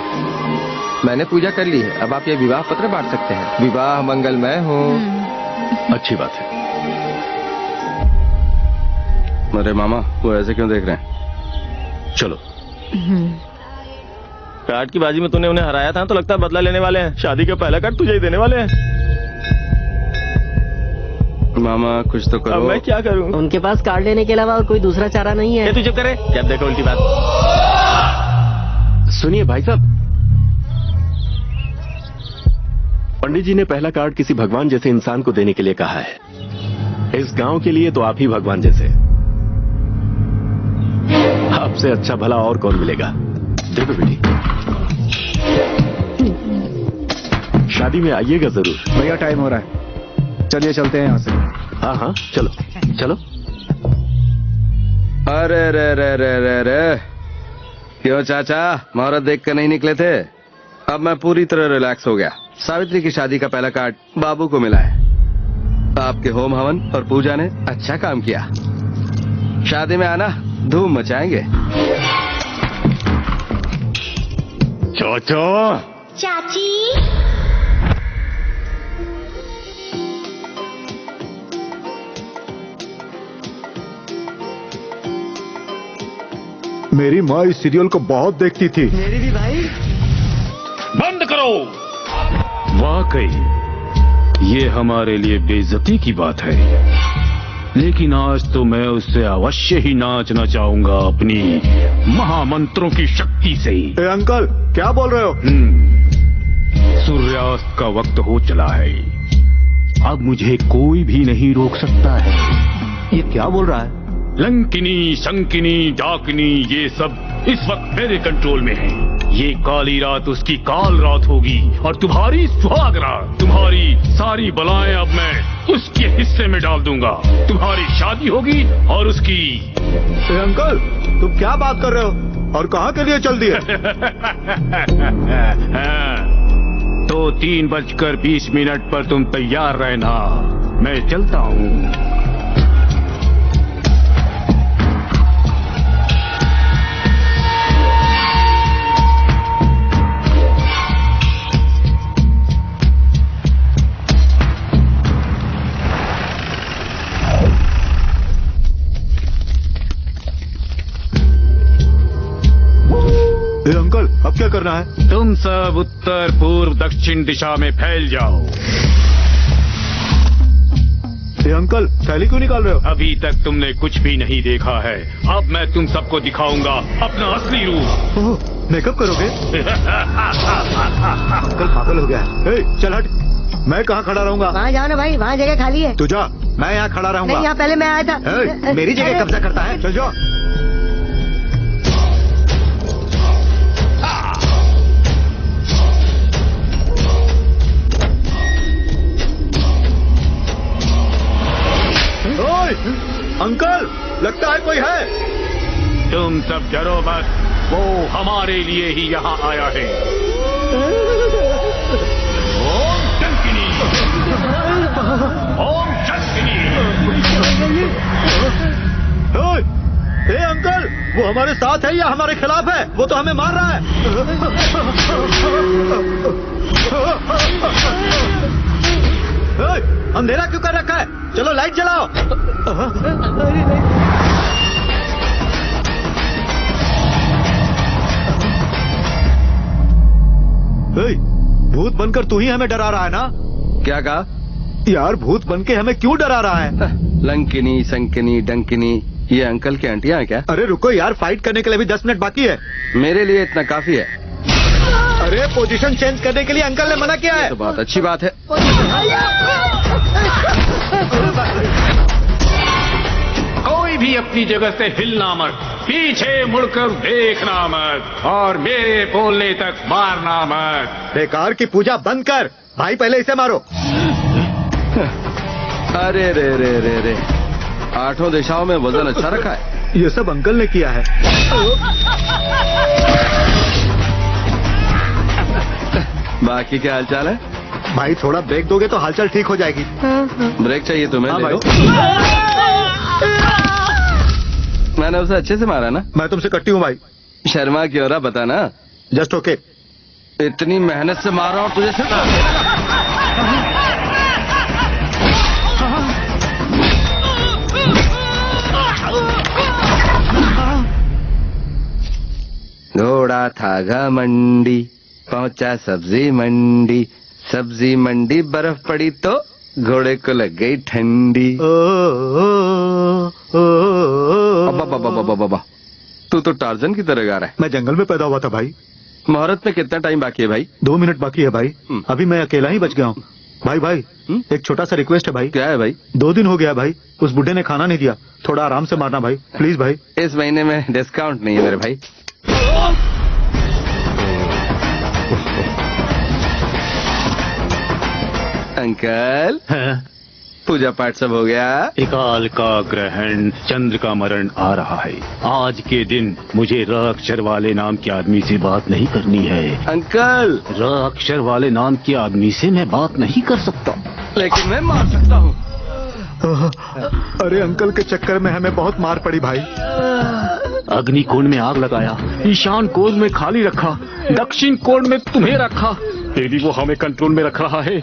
मैंने पूजा कर ली है, अब आप ये विवाह पत्र बांट सकते हैं। विवाह मंगलमय हो। अच्छी बात है। अरे मामा, वो ऐसे क्यों देख रहे हैं? चलो। कार्ड की बाजी में तूने उन्हें हराया था तो लगता है बदला लेने वाले हैं। शादी का पहला कार्ड तुझे ही देने वाले हैं। मामा कुछ तो करो। अब मैं क्या करूं? उनके पास कार्ड लेने के अलावा और कोई दूसरा चारा नहीं है। तू चुप करे, जब देखो उल्टी बात। सुनिए भाई साहब, पंडित जी ने पहला कार्ड किसी भगवान जैसे इंसान को देने के लिए कहा है। इस गांव के लिए तो आप ही भगवान जैसे। आपसे अच्छा भला और कौन मिलेगा। देखो बेटी, शादी में आइएगा जरूर। भैया टाइम हो रहा है, चलिए चलते हैं यहाँ से। हाँ हाँ चलो चलो। अरे रे रे रे रे रे, क्यों चाचा मुहूर्त देख कर नहीं निकले थे? अब मैं पूरी तरह रिलैक्स हो गया। सावित्री की शादी का पहला कार्ड बाबू को मिला है। आपके होम हवन और पूजा ने अच्छा काम किया। शादी में आना, धूम मचाएंगे। चाचा चाची मेरी माँ इस सीरियल को बहुत देखती थी। मेरी भी भाई। बंद करो। वाकई ये हमारे लिए बेइज्जती की बात है, लेकिन आज तो मैं उससे अवश्य ही नाचना चाहूंगा अपनी महामंत्रों की शक्ति से। ए अंकल, क्या बोल रहे हो? सूर्यास्त का वक्त हो चला है, अब मुझे कोई भी नहीं रोक सकता है। ये क्या बोल रहा है? लंकिनी, शंकिनी, डाकिनी, ये सब इस वक्त मेरे कंट्रोल में है। ये काली रात उसकी काल रात होगी और तुम्हारी सुहाग रात। तुम्हारी सारी बलाएं अब मैं उसके हिस्से में डाल दूंगा। तुम्हारी शादी होगी और उसकी। ए अंकल, तुम क्या बात कर रहे हो और कहाँ के लिए चल दिए? तो 3:20 पर तुम तैयार रहना, मैं चलता हूँ। अंकल, अब क्या करना है? तुम सब उत्तर पूर्व दक्षिण दिशा में फैल जाओ। अंकल, थैली क्यों निकाल रहे हो? अभी तक तुमने कुछ भी नहीं देखा है, अब मैं तुम सबको दिखाऊंगा अपना असली रूप। मेकअप करोगे? अंकल पागल हो गया है। चल हट, मैं कहाँ खड़ा रहूंगा? वहाँ जाओ ना भाई, वहाँ जगह खाली है। तू जा, मैं यहाँ खड़ा रहूंगा। नहीं, यहाँ पहले मैं आया था। मेरी जगह कब्जा करता है, चल जाओ। अंकल, लगता है कोई है। तुम सब डरो मत, वो हमारे लिए ही यहाँ आया है। ओम शंकिनी, ओम शंकिनी। ए अंकल, वो हमारे साथ है या हमारे खिलाफ है? वो तो हमें मार रहा है। अंधेरा क्यों कर रखा है? चलो लाइट जलाओ। भूत बनकर तू ही हमें डरा रहा है ना? क्या कहा? यार, भूत बनके हमें क्यों डरा रहा है? लंकिनी, संकिनी, डंकिनी, ये अंकल के आंटियां हैं क्या? अरे रुको यार, फाइट करने के लिए भी 10 मिनट बाकी है। मेरे लिए इतना काफी है। अरे पोजीशन चेंज करने के लिए अंकल ने मना किया है। तो बहुत अच्छी बात है। कोई भी अपनी जगह से हिलना मत, पीछे मुड़कर देखना मत और मेरे बोलने तक मारना मत। बेकार की पूजा बंद कर भाई, पहले इसे मारो। अरे रे रे रे रे, 8 दिशाओं में वजन अच्छा रखा है। ये सब अंकल ने किया है। बाकी क्या हालचाल है? भाई थोड़ा ब्रेक दोगे तो हालचाल ठीक हो जाएगी। ब्रेक चाहिए तुम्हें? हाँ ले लो। मैंने उसे अच्छे से मारा ना? मैं तुमसे कट्टी हूँ भाई। शर्मा क्यों रहा, बता ना। Just okay. इतनी मेहनत से मार रहा हूँ तुझे सिर्फ। घोड़ा था घमंडी, पहुंचा सब्जी मंडी, सब्जी मंडी बर्फ पड़ी तो घोड़े को लग गई ठंडी। बाबा तू तो टार्जन की तरह गा रहा है। मैं जंगल में पैदा हुआ था भाई। मुहूर्त में कितना टाइम बाकी है भाई? 2 मिनट बाकी है भाई। अभी मैं अकेला ही बच गया हूँ। भाई एक छोटा सा रिक्वेस्ट है भाई। क्या है भाई? 2 दिन हो गया भाई, उस बुड्ढे ने खाना नहीं दिया, थोड़ा आराम से मारना भाई, प्लीज भाई। इस महीने में डिस्काउंट नहीं है मेरे भाई। अंकल पूजा पाठ सब हो गया? अकाल का ग्रहण, चंद्र का मरण आ रहा है। आज के दिन मुझे र अक्षर वाले नाम के आदमी से बात नहीं करनी है। अंकल र अक्षर वाले नाम के आदमी से मैं बात नहीं कर सकता। लेकिन मैं मार सकता हूँ। अरे अंकल के चक्कर में हमें बहुत मार पड़ी भाई। अग्निकुंड में आग लगाया, ईशान कोण में खाली रखा, दक्षिण कोण में तुम्हें रखा। यदि वो हमें कंट्रोल में रख रहा है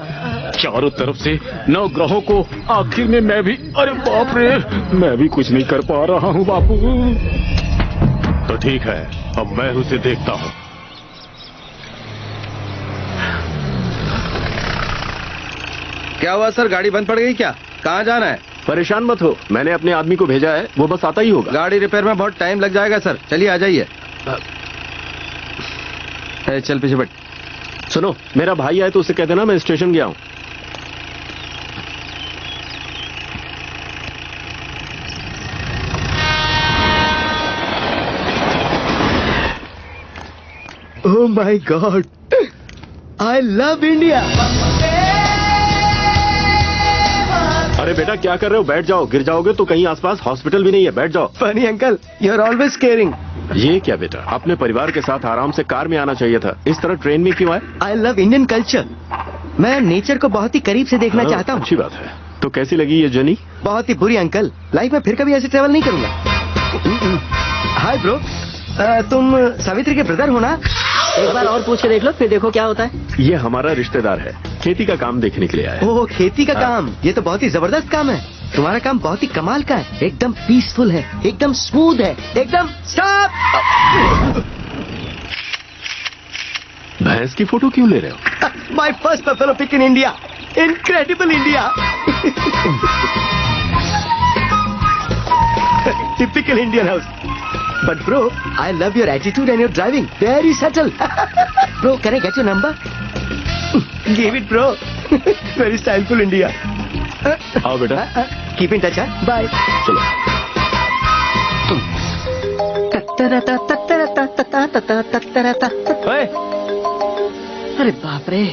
चारों तरफ से 9 ग्रहों को, आखिर में मैं भी, अरे बाप रे, मैं भी कुछ नहीं कर पा रहा हूँ बापू। तो ठीक है, अब मैं उसे देखता हूँ। क्या हुआ सर, गाड़ी बंद पड़ गई क्या? कहाँ जाना है? परेशान मत हो, मैंने अपने आदमी को भेजा है, वो बस आता ही होगा। गाड़ी रिपेयर में बहुत टाइम लग जाएगा सर, चलिए आ जाइए। चल पीछे बैठ। सुनो, मेरा भाई आए तो उसे कह देना मैं स्टेशन गया हूँ। Oh my God, I love India. अरे बेटा क्या कर रहे हो? बैठ जाओ, गिर जाओगे तो कहीं आसपास हॉस्पिटल भी नहीं है, बैठ जाओ। Funny uncle, you are always caring. ये क्या बेटा, अपने परिवार के साथ आराम से कार में आना चाहिए था, इस तरह ट्रेन में क्यों आए? आई लव इंडियन कल्चर। मैं नेचर को बहुत ही करीब से देखना चाहता हूँ। अच्छी बात है। तो कैसी लगी ये जर्नी? बहुत ही बुरी अंकल, लाइफ में फिर कभी ऐसे ट्रेवल नहीं करूंगा। हाय ब्रो, तुम सावित्री के ब्रदर हो ना? एक बार और पूछ के देख लो, फिर देखो क्या होता है। ये हमारा रिश्तेदार है, खेती का काम देखने के लिए आया है। ओह खेती का काम, ये तो बहुत ही जबरदस्त काम है। तुम्हारा काम बहुत ही कमाल का है, एकदम पीसफुल है, एकदम स्मूथ है, एकदम स्टॉप। भैंस की फोटो क्यों ले रहे हो? My first buffalo pic in India, incredible India. Typical Indian house. But bro, I love your attitude and your driving. Very subtle. Bro, can I get your number? Give it, bro. Very styleful India. आओ बेटा। Keep in touch, huh? Bye. चलो। अरे बाप रे,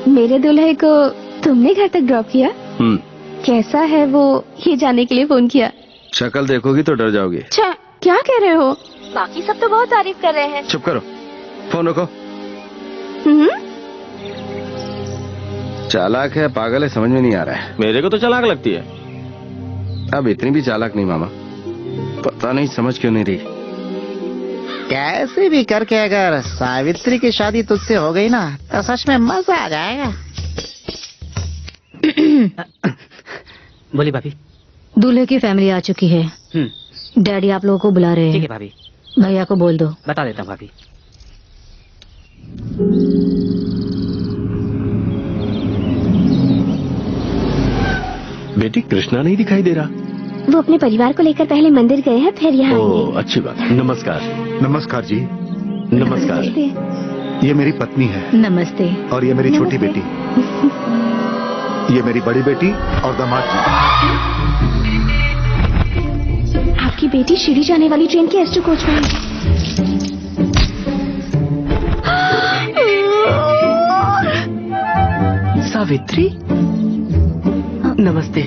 मेरे दूल्हे को तुमने घर तक ड्रॉप किया? कैसा है वो, ये जानने के लिए फोन किया। शक्ल देखोगी तो डर जाओगी। अच्छा, क्या कह रहे हो? बाकी सब तो बहुत तारीफ कर रहे हैं। चुप करो, फोन रखो। चालाक है पागल है समझ में नहीं आ रहा है। मेरे को तो चालाक लगती है। अब इतनी भी चालाक नहीं मामा, पता नहीं समझ क्यों नहीं रही। कैसे भी करके अगर सावित्री की शादी तुझसे हो गई ना तो सच में मजा आ जाएगा। बोली भाभी। दूल्हे की फैमिली आ चुकी है। डैडी आप लोगों को बुला रहे हैं। ठीक है भाभी। भैया को बोल दो। बता देता हूँ भाभी। बेटी कृष्णा नहीं दिखाई दे रहा। वो अपने परिवार को लेकर पहले मंदिर गए हैं, फिर यहाँ आएंगे। अच्छी बात। नमस्कार। नमस्कार जी। नमस्कार। ये मेरी पत्नी है। नमस्ते। और ये मेरी छोटी बेटी। ये मेरी बड़ी बेटी और दामाद जी। आपकी बेटी शिरडी जाने वाली ट्रेन के एस्ट्रो कोच में है। सावित्री, नमस्ते।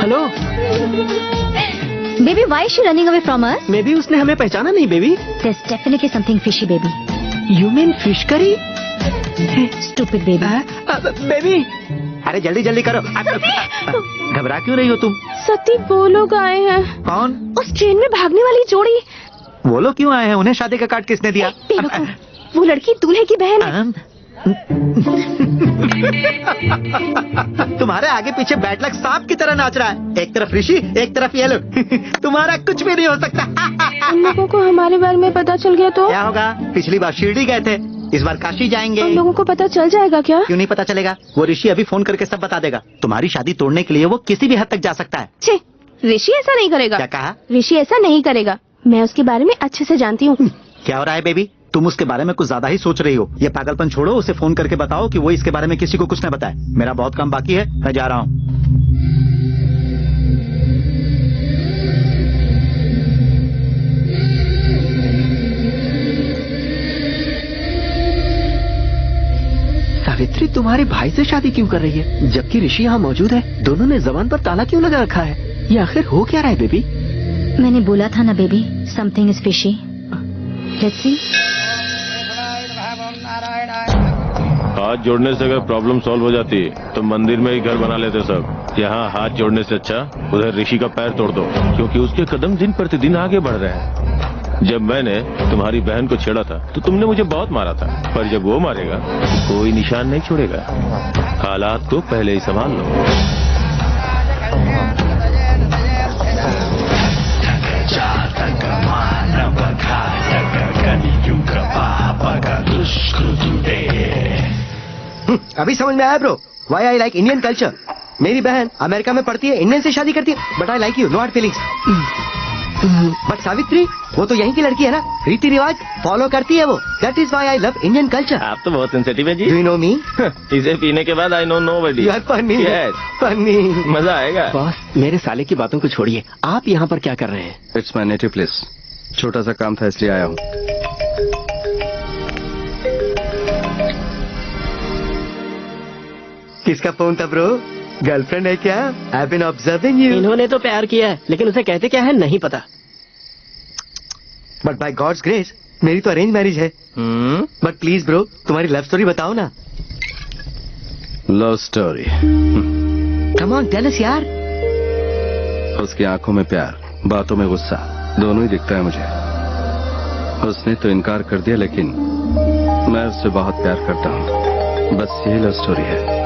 Hello baby, why is she running away from us? May be उसने हमें पहचाना नहीं baby. There's definitely something fishy, baby. You mean fish curry? Stupid baby. Baby, अरे जल्दी जल्दी करो। घबरा क्यों रही हो तुम? सती, वो लोग आए हैं। कौन? उस ट्रेन में भागने वाली जोड़ी। वो लोग क्यों आए हैं? उन्हें शादी का कार्ड किसने दिया? बेवकूफ, वो लड़की दूल्हे की बहन है। तुम्हारे आगे पीछे बैड लक सांप की तरह नाच रहा है, एक तरफ ऋषि एक तरफ ये लोग। तुम्हारा कुछ भी नहीं हो सकता। उन लोगों को हमारे बारे में पता चल गया तो क्या होगा? पिछली बार शिरडी गए थे, इस बार काशी जाएंगे। उन लोगों को पता चल जाएगा क्या? क्यों नहीं पता चलेगा? वो ऋषि अभी फोन करके सब बता देगा। तुम्हारी शादी तोड़ने के लिए वो किसी भी हद तक जा सकता है। छे, ऋषि ऐसा नहीं करेगा। क्या कहा? ऋषि ऐसा नहीं करेगा, मैं उसके बारे में अच्छे से जानती हूँ। क्या हो रहा है बेबी? तुम उसके बारे में कुछ ज्यादा ही सोच रही हो। ये पागलपन छोड़ो, उसे फोन करके बताओ कि वो इसके बारे में किसी को कुछ न बताए। मेरा बहुत काम बाकी है, मैं जा रहा हूँ। सावित्री तुम्हारे भाई से शादी क्यों कर रही है, जबकि ऋषि यहाँ मौजूद है? दोनों ने जबान पर ताला क्यों लगा रखा है? ये आखिर हो क्या रहा है बेबी? मैंने बोला था ना baby, something is fishy. Let's see. हाथ जोड़ने से अगर प्रॉब्लम सॉल्व हो जाती तो मंदिर में ही घर बना लेते सब। यहाँ हाथ जोड़ने से अच्छा उधर ऋषि का पैर तोड़ दो, क्योंकि उसके कदम दिन प्रतिदिन आगे बढ़ रहे हैं। जब मैंने तुम्हारी बहन को छेड़ा था तो तुमने मुझे बहुत मारा था, पर जब वो मारेगा तो कोई निशान नहीं छोड़ेगा। हालात को पहले ही संभाल लो। अभी समझ में आया bro, why I like Indian culture. मेरी बहन अमेरिका में पढ़ती है, इंडियन से शादी करती है, but I like you, no hard feelings. But Savitri, वो तो यहीं की लड़की है ना, रीति रिवाज फॉलो करती है वो। That is why I love Indian culture. आप तो बहुत सेंसिटिव है जी। Do you know me? इसे पीने के बाद I know nobody. You are funny. Funny. मजा आएगा। बॉस, मेरे साले की बातों को छोड़िए, आप यहाँ पर क्या कर रहे हैं? It's my native place. छोटा सा काम था इसलिए आया हूँ। किसका फोन था ब्रो? गर्लफ्रेंड है क्या? I been observing you. इन्होंने तो प्यार किया है, लेकिन उसे कहते क्या है नहीं पता। बट बाय गॉड्स ग्रेस मेरी तो अरेंज मैरिज है। बट प्लीज ब्रो, तुम्हारी लव स्टोरी बताओ ना। Love story? Come on tell us यार। उसकी आंखों में प्यार, बातों में गुस्सा, दोनों ही दिखता है मुझे। उसने तो इनकार कर दिया, लेकिन मैं उससे बहुत प्यार करता हूँ। बस यही लव स्टोरी है।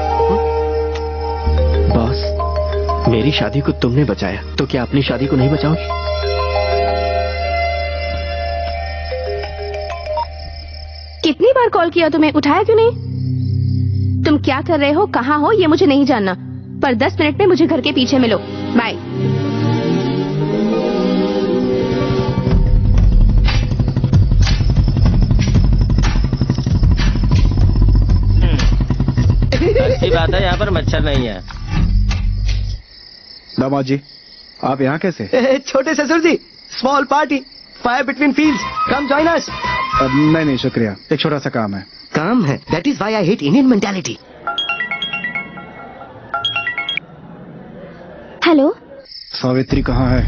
बॉस, मेरी शादी को तुमने बचाया, तो क्या अपनी शादी को नहीं बचाओगे? कितनी बार कॉल किया तुम्हें, उठाया क्यों नहीं? तुम क्या कर रहे हो, कहाँ हो, ये मुझे नहीं जानना, पर 10 मिनट में मुझे घर के पीछे मिलो। बाय। अच्छी बात है, यहाँ पर मच्छर नहीं है। दामाद जी, आप यहाँ कैसे? छोटे ससुर जी, small party, fire between fields, come join us. नहीं नहीं शुक्रिया, एक छोटा सा काम है। काम है? That is why I hate Indian mentality. Hello, Savitri कहाँ है?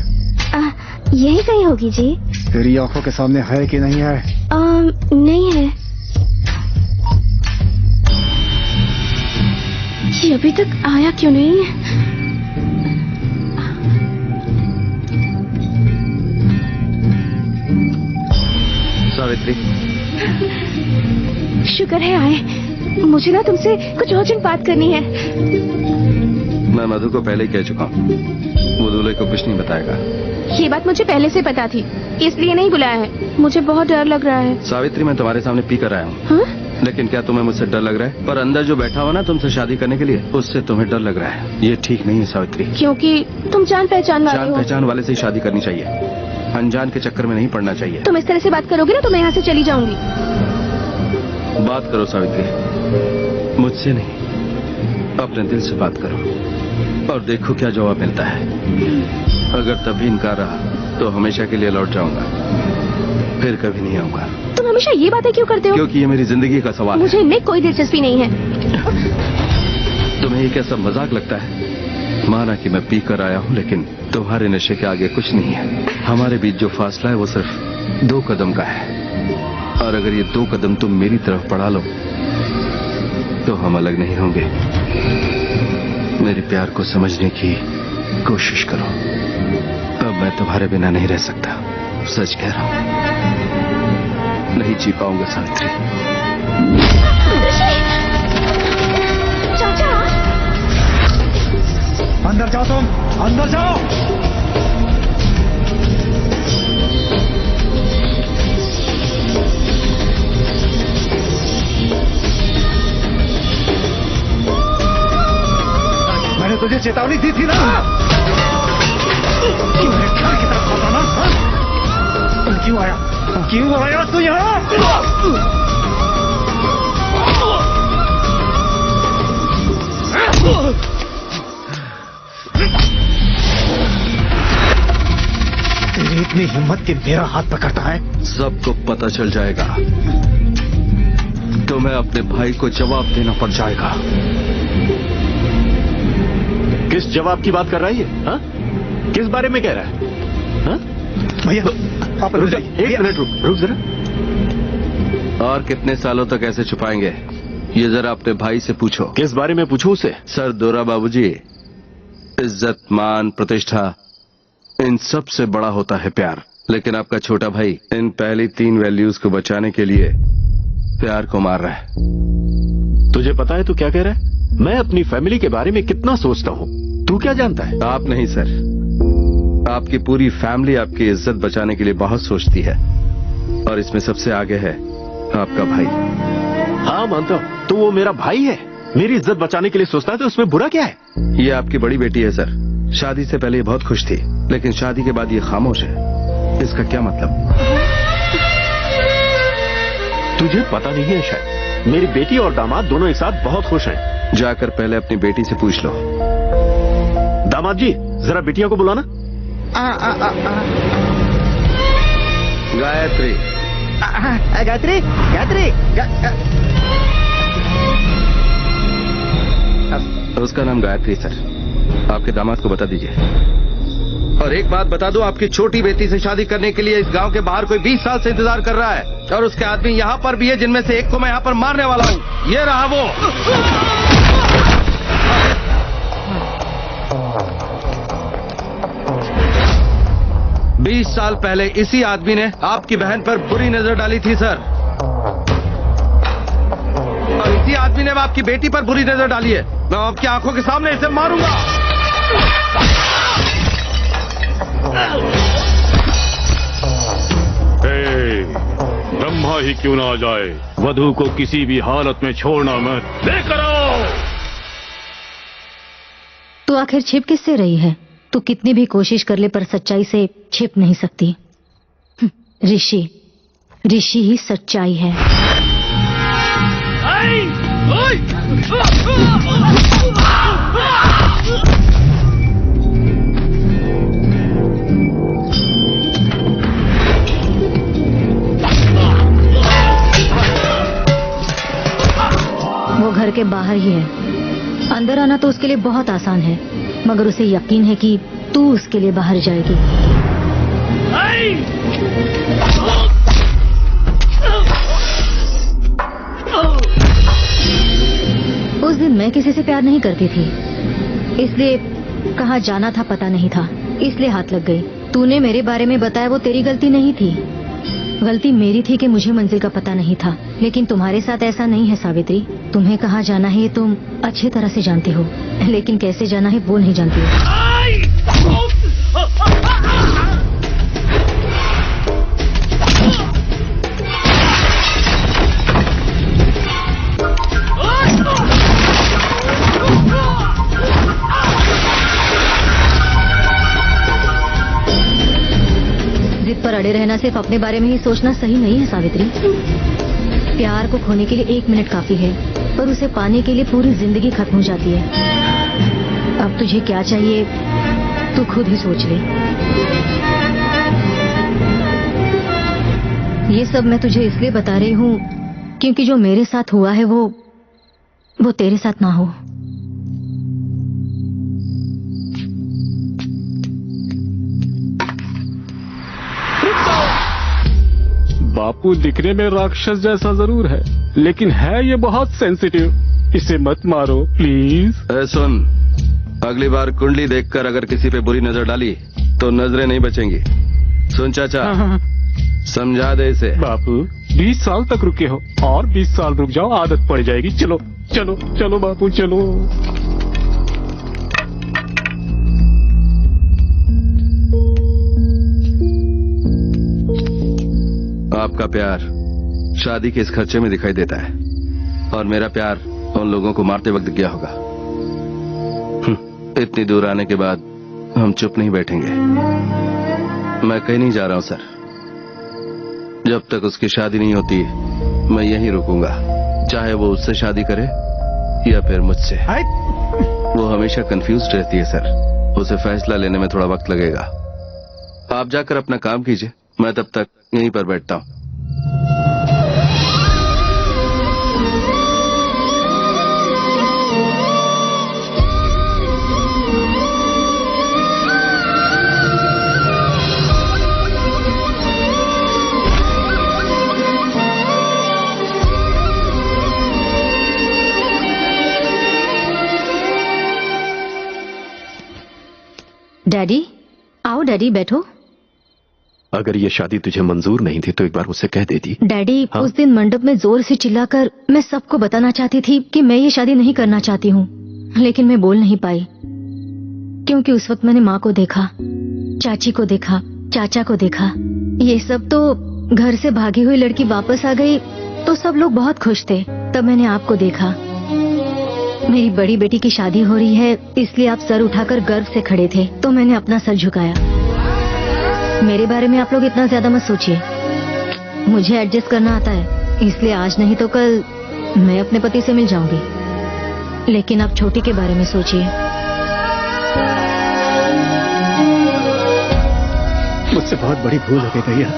यही कहीं होगी जी। तेरी आंखों के सामने है कि नहीं है? नहीं है। ये अभी तक आया क्यों नहीं? सावित्री, शुक्र है आए। मुझे ना तुमसे कुछ अर्जेंट बात करनी है। मैं मधु को पहले ही कह चुका हूँ, वो दूल्हे को कुछ नहीं बताएगा। ये बात मुझे पहले से पता थी, इसलिए नहीं बुलाया है। मुझे बहुत डर लग रहा है। सावित्री, मैं तुम्हारे सामने पी कर आया हूँ। हाँ? लेकिन क्या तुम्हें मुझसे डर लग रहा है? पर अंदर जो बैठा हो ना तुमसे शादी करने के लिए, उससे तुम्हें डर लग रहा है। ये ठीक नहीं है सावित्री। क्योंकि तुम जान पहचान वाले जान हो। पहचान वाले से ही शादी करनी चाहिए, अनजान के चक्कर में नहीं पड़ना चाहिए। तुम इस तरह से बात करोगे ना तो मैं यहाँ से चली जाऊंगी। बात करो सावित्री, मुझसे नहीं, अपने दिल से बात करो और देखो क्या जवाब मिलता है। अगर तब भी इनकार रहा तो हमेशा के लिए लौट जाऊंगा, फिर कभी नहीं आऊंगा। तुम हमेशा ये बातें क्यों करते हो? क्योंकि ये मेरी जिंदगी का सवाल मुझे इनमें कोई दिलचस्पी नहीं है। तुम्हें ये कैसा मजाक लगता है? माना कि मैं पी कर आया हूँ, लेकिन तुम्हारे नशे के आगे कुछ नहीं है। हमारे बीच जो फासला है वो सिर्फ 2 कदम का है, और अगर ये 2 कदम तुम मेरी तरफ बढ़ा लो तो हम अलग नहीं होंगे। मेरे प्यार को समझने की कोशिश करो। अब मैं तुम्हारे बिना नहीं रह सकता, सच कह रहा हूँ। नहीं जी पाऊंगा सावित्री। अंदर जाओ। मैंने तुझे चेतावनी दी थी ना। क्यों मेरे घर की तरफ भागा ना? क्यों आया? क्यों आया तू यहाँ? तेरी इतनी हिम्मत कि मेरा हाथ पकड़ता है? सबको पता चल जाएगा। तुम्हें अपने भाई को जवाब देना पड़ जाएगा। किस जवाब की बात कर रहा है ये? हाँ? किस बारे में कह रहा है? हाँ? भैया आप रुक जाइए, एक मिनट रुक जरा। और कितने सालों तक ऐसे छुपाएंगे? ये जरा अपने भाई से पूछो। किस बारे में पूछूं उसे? सर दोरा बाबूजी, इज्जत, मान, प्रतिष्ठा, इन सब से बड़ा होता है प्यार। लेकिन आपका छोटा भाई इन पहली 3 वैल्यूज को बचाने के लिए प्यार को मार रहा है। तुझे पता है तू क्या कह रहा है? मैं अपनी फैमिली के बारे में कितना सोचता हूँ, तू क्या जानता है? आप नहीं सर, आपकी पूरी फैमिली आपकी इज्जत बचाने के लिए बहुत सोचती है, और इसमें सबसे आगे है आपका भाई। हाँ मानता हूँ, तो वो मेरा भाई है, मेरी इज्जत बचाने के लिए सोचता है, तो उसमें बुरा क्या है? ये आपकी बड़ी बेटी है सर। शादी से पहले ये बहुत खुश थी, लेकिन शादी के बाद ये खामोश है। इसका क्या मतलब? तुझे पता नहीं है शायद, मेरी बेटी और दामाद दोनों एक साथ बहुत खुश हैं। जाकर पहले अपनी बेटी से पूछ लो। दामाद जी, जरा बेटियों को बुलाना। गायत्री। गायत्री, गायत्री, उसका नाम गायत्री सर। आपके दामाद को बता दीजिए। और एक बात बता दो, आपकी छोटी बेटी से शादी करने के लिए इस गांव के बाहर कोई 20 साल से इंतजार कर रहा है, और उसके आदमी यहाँ पर भी है, जिनमें से एक को मैं यहाँ पर मारने वाला हूँ। ये रहा वो। 20 साल पहले इसी आदमी ने आपकी बहन पर बुरी नजर डाली थी सर, और इसी आदमी ने आपकी बेटी पर बुरी नजर डाली है। मैं आपकी आंखों के सामने इसे मारूंगा। ब्रह्मा ही क्यों ना आ जाए, वधू को किसी भी हालत में छोड़ना मत। लेकर आओ। तू आखिर छिप किससे रही है? तू कितनी भी कोशिश कर ले, पर सच्चाई से छिप नहीं सकती। ऋषि ही सच्चाई है। वो घर के बाहर ही है। अंदर आना तो उसके लिए बहुत आसान है, मगर उसे यकीन है कि तू उसके लिए बाहर जाएगी। उस दिन मैं किसी से प्यार नहीं करती थी, इसलिए कहाँ जाना था पता नहीं था, इसलिए हाथ लग गई। तूने मेरे बारे में बताया, वो तेरी गलती नहीं थी। गलती मेरी थी कि मुझे मंजिल का पता नहीं था। लेकिन तुम्हारे साथ ऐसा नहीं है सावित्री। तुम्हें कहाँ जाना है ये तुम अच्छी तरह से जानती हो, लेकिन कैसे जाना है वो नहीं जानती हो। जिद पर अड़े रहना, सिर्फ अपने बारे में ही सोचना सही नहीं है सावित्री। प्यार को खोने के लिए 1 मिनट काफी है, पर उसे पाने के लिए पूरी जिंदगी खत्म हो जाती है। अब तुझे क्या चाहिए तू खुद ही सोच ले। ये सब मैं तुझे इसलिए बता रही हूँ क्योंकि जो मेरे साथ हुआ है वो तेरे साथ ना हो। बापू दिखने में राक्षस जैसा जरूर है, लेकिन है ये बहुत सेंसिटिव। इसे मत मारो प्लीज। सुन, अगली बार कुंडली देखकर अगर किसी पे बुरी नजर डाली तो नजरें नहीं बचेंगी। सुन चाचा, समझा दे इसे। बापू 20 साल तक रुके हो, और 20 साल रुक जाओ, आदत पड़ जाएगी। चलो चलो चलो बापू चलो। आपका प्यार शादी के इस खर्चे में दिखाई देता है और मेरा प्यार उन लोगों को मारते वक्त गया होगा। इतनी दूर आने के बाद हम चुप नहीं बैठेंगे। मैं कहीं नहीं जा रहा हूं सर। जब तक उसकी शादी नहीं होती मैं यहीं रुकूंगा, चाहे वो उससे शादी करे या फिर मुझसे। वो हमेशा कंफ्यूज रहती है सर, उसे फैसला लेने में थोड़ा वक्त लगेगा। आप जाकर अपना काम कीजिए, मैं तब तक यहीं पर बैठता हूं। डैडी, आओ डैडी, बैठो। अगर ये शादी तुझे मंजूर नहीं थी तो एक बार उसे कह देती। डैडी, हाँ? उस दिन मंडप में जोर से चिल्लाकर मैं सबको बताना चाहती थी कि मैं ये शादी नहीं करना चाहती हूँ, लेकिन मैं बोल नहीं पाई क्योंकि उस वक्त मैंने माँ को देखा, चाची को देखा, चाचा को देखा। ये सब तो घर से भागी हुई लड़की वापस आ गई तो सब लोग बहुत खुश थे। तब मैंने आपको देखा। मेरी बड़ी बेटी की शादी हो रही है इसलिए आप सर उठाकर गर्व से खड़े थे, तो मैंने अपना सर झुकाया। मेरे बारे में आप लोग इतना ज्यादा मत सोचिए, मुझे एडजस्ट करना आता है, इसलिए आज नहीं तो कल मैं अपने पति से मिल जाऊंगी। लेकिन आप छोटी के बारे में सोचिए। मुझसे बहुत बड़ी भूल हो गई भैया।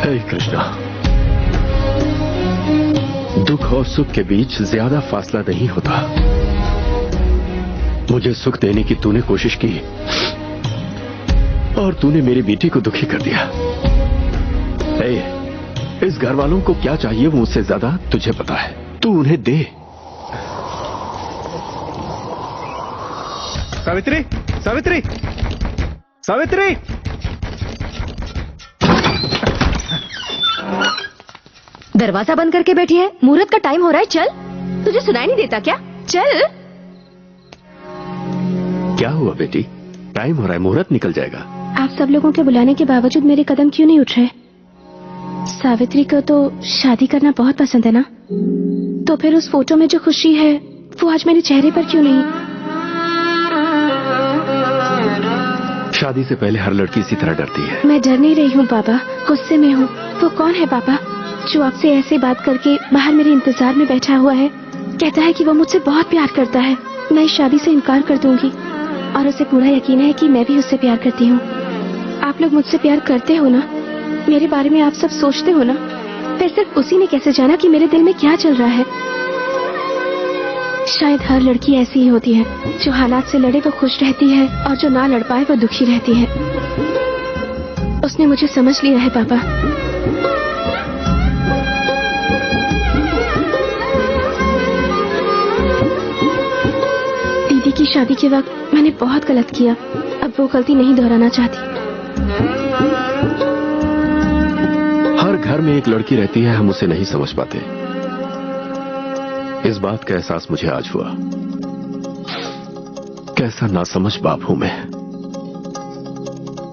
हे कृष्णा, दुख और सुख के बीच ज्यादा फासला नहीं होता। मुझे सुख देने की तूने कोशिश की और तूने मेरी बेटी को दुखी कर दिया। इस घर वालों को क्या चाहिए वो मुझसे ज्यादा तुझे पता है, तू उन्हें दे। सावित्री, सावित्री, सावित्री! दरवाजा बंद करके बैठी है, मुहूर्त का टाइम हो रहा है, चल। तुझे सुनाई नहीं देता क्या? चल। क्या हुआ बेटी? टाइम हो रहा है, मुहूर्त निकल जाएगा। आप सब लोगों के बुलाने के बावजूद मेरे कदम क्यों नहीं उठ रहे? सावित्री को तो शादी करना बहुत पसंद है ना, तो फिर उस फोटो में जो खुशी है वो आज मेरे चेहरे पर क्यों नहीं? शादी से पहले हर लड़की इसी तरह डरती है। मैं डर नहीं रही हूँ पापा, गुस्से में हूँ। वो कौन है पापा जो आपसे ऐसे बात करके बाहर मेरे इंतजार में बैठा हुआ है? कहता है कि वो मुझसे बहुत प्यार करता है। मैं इस शादी से इनकार कर दूंगी और उसे पूरा यकीन है कि मैं भी उससे प्यार करती हूँ। आप लोग मुझसे प्यार करते हो ना? मेरे बारे में आप सब सोचते हो ना? फिर सिर्फ उसी ने कैसे जाना कि मेरे दिल में क्या चल रहा है। शायद हर लड़की ऐसी ही होती है, जो हालात से लड़े वो खुश रहती है और जो ना लड़ पाए वो दुखी रहती है। उसने मुझे समझ लिया है पापा। दीदी की शादी के वक्त मैंने बहुत गलत किया, अब वो गलती नहीं दोहराना चाहती। हर घर में एक लड़की रहती है, हम उसे नहीं समझ पाते। इस बात का एहसास मुझे आज हुआ। कैसा नासमझ बाप हूं मैं।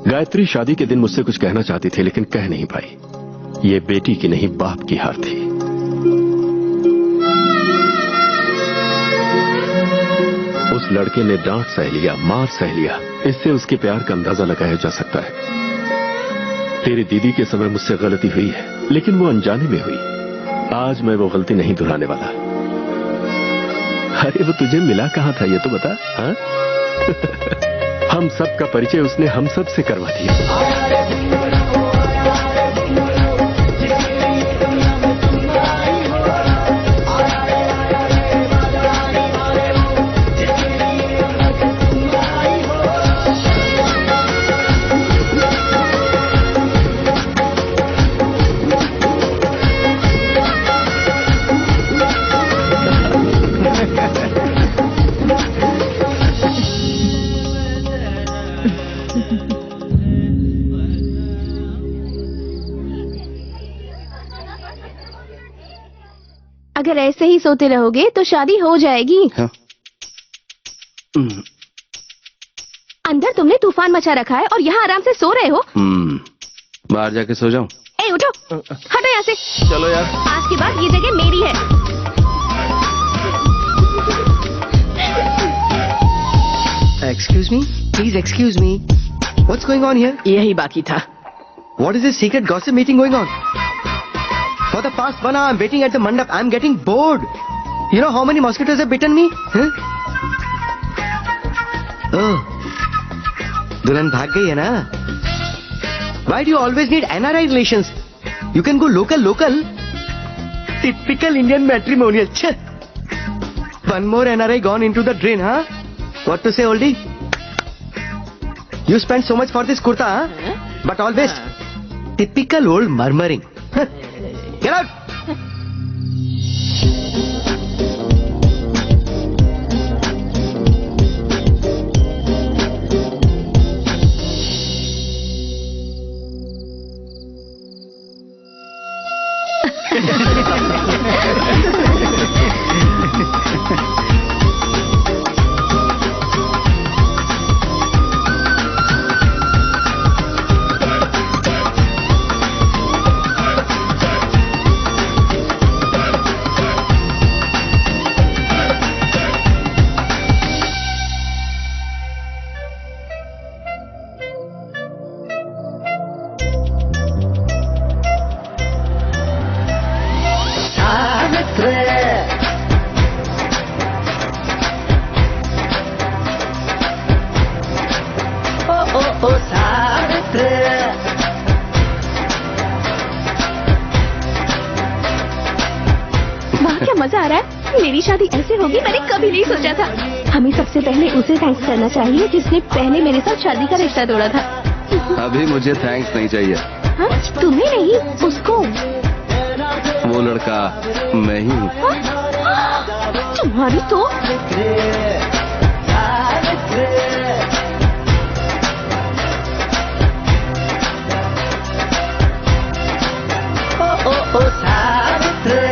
गायत्री शादी के दिन मुझसे कुछ कहना चाहती थी लेकिन कह नहीं पाई। ये बेटी की नहीं बाप की हार थी। उस लड़के ने डांट सह लिया, मार सह लिया, इससे उसके प्यार का अंदाजा लगाया जा सकता है। तेरी दीदी के समय मुझसे गलती हुई है लेकिन वो अनजाने में हुई। आज मैं वो गलती नहीं दोहराने वाला। अरे वो तुझे मिला कहाँ था ये तो बता। हाँ? हम सब का परिचय उसने हम सब से करवा दिया। अगर ऐसे ही सोते रहोगे तो शादी हो जाएगी। हाँ। अंदर तुमने तूफान मचा रखा है और यहाँ आराम से सो रहे हो। बाहर जाके सो जाऊं? ए उठो, हटो यहाँ से। चलो यार। आज के बाद ये जगह मेरी है। Excuse me, please excuse me. What's going on here? यही बाकी था। What is this secret gossip meeting going on? For the past 1 hour I'm waiting at the mandap. I'm getting bored. You know how many mosquitoes have bitten me? Huh? Oh, दुल्हन भाग गई है ना? Why do you always need NRI relations? You can go local. Typical Indian matrimonial. Chh. One more NRI gone into the drain, huh? What to say, oldie? You spent so much for this kurta, huh? But all waste. Typical old murmuring. Get out! मजा आ रहा है। मेरी शादी ऐसे होगी मैंने कभी नहीं सोचा था। हमें सबसे पहले उसे थैंक्स करना चाहिए जिसने पहले मेरे साथ शादी का रिश्ता तोड़ा था। अभी मुझे थैंक्स नहीं चाहिए। हाँ? तुम्हें नहीं, उसको। वो लड़का मैं ही हूँ। तुम्हारी तो ओ सावित्री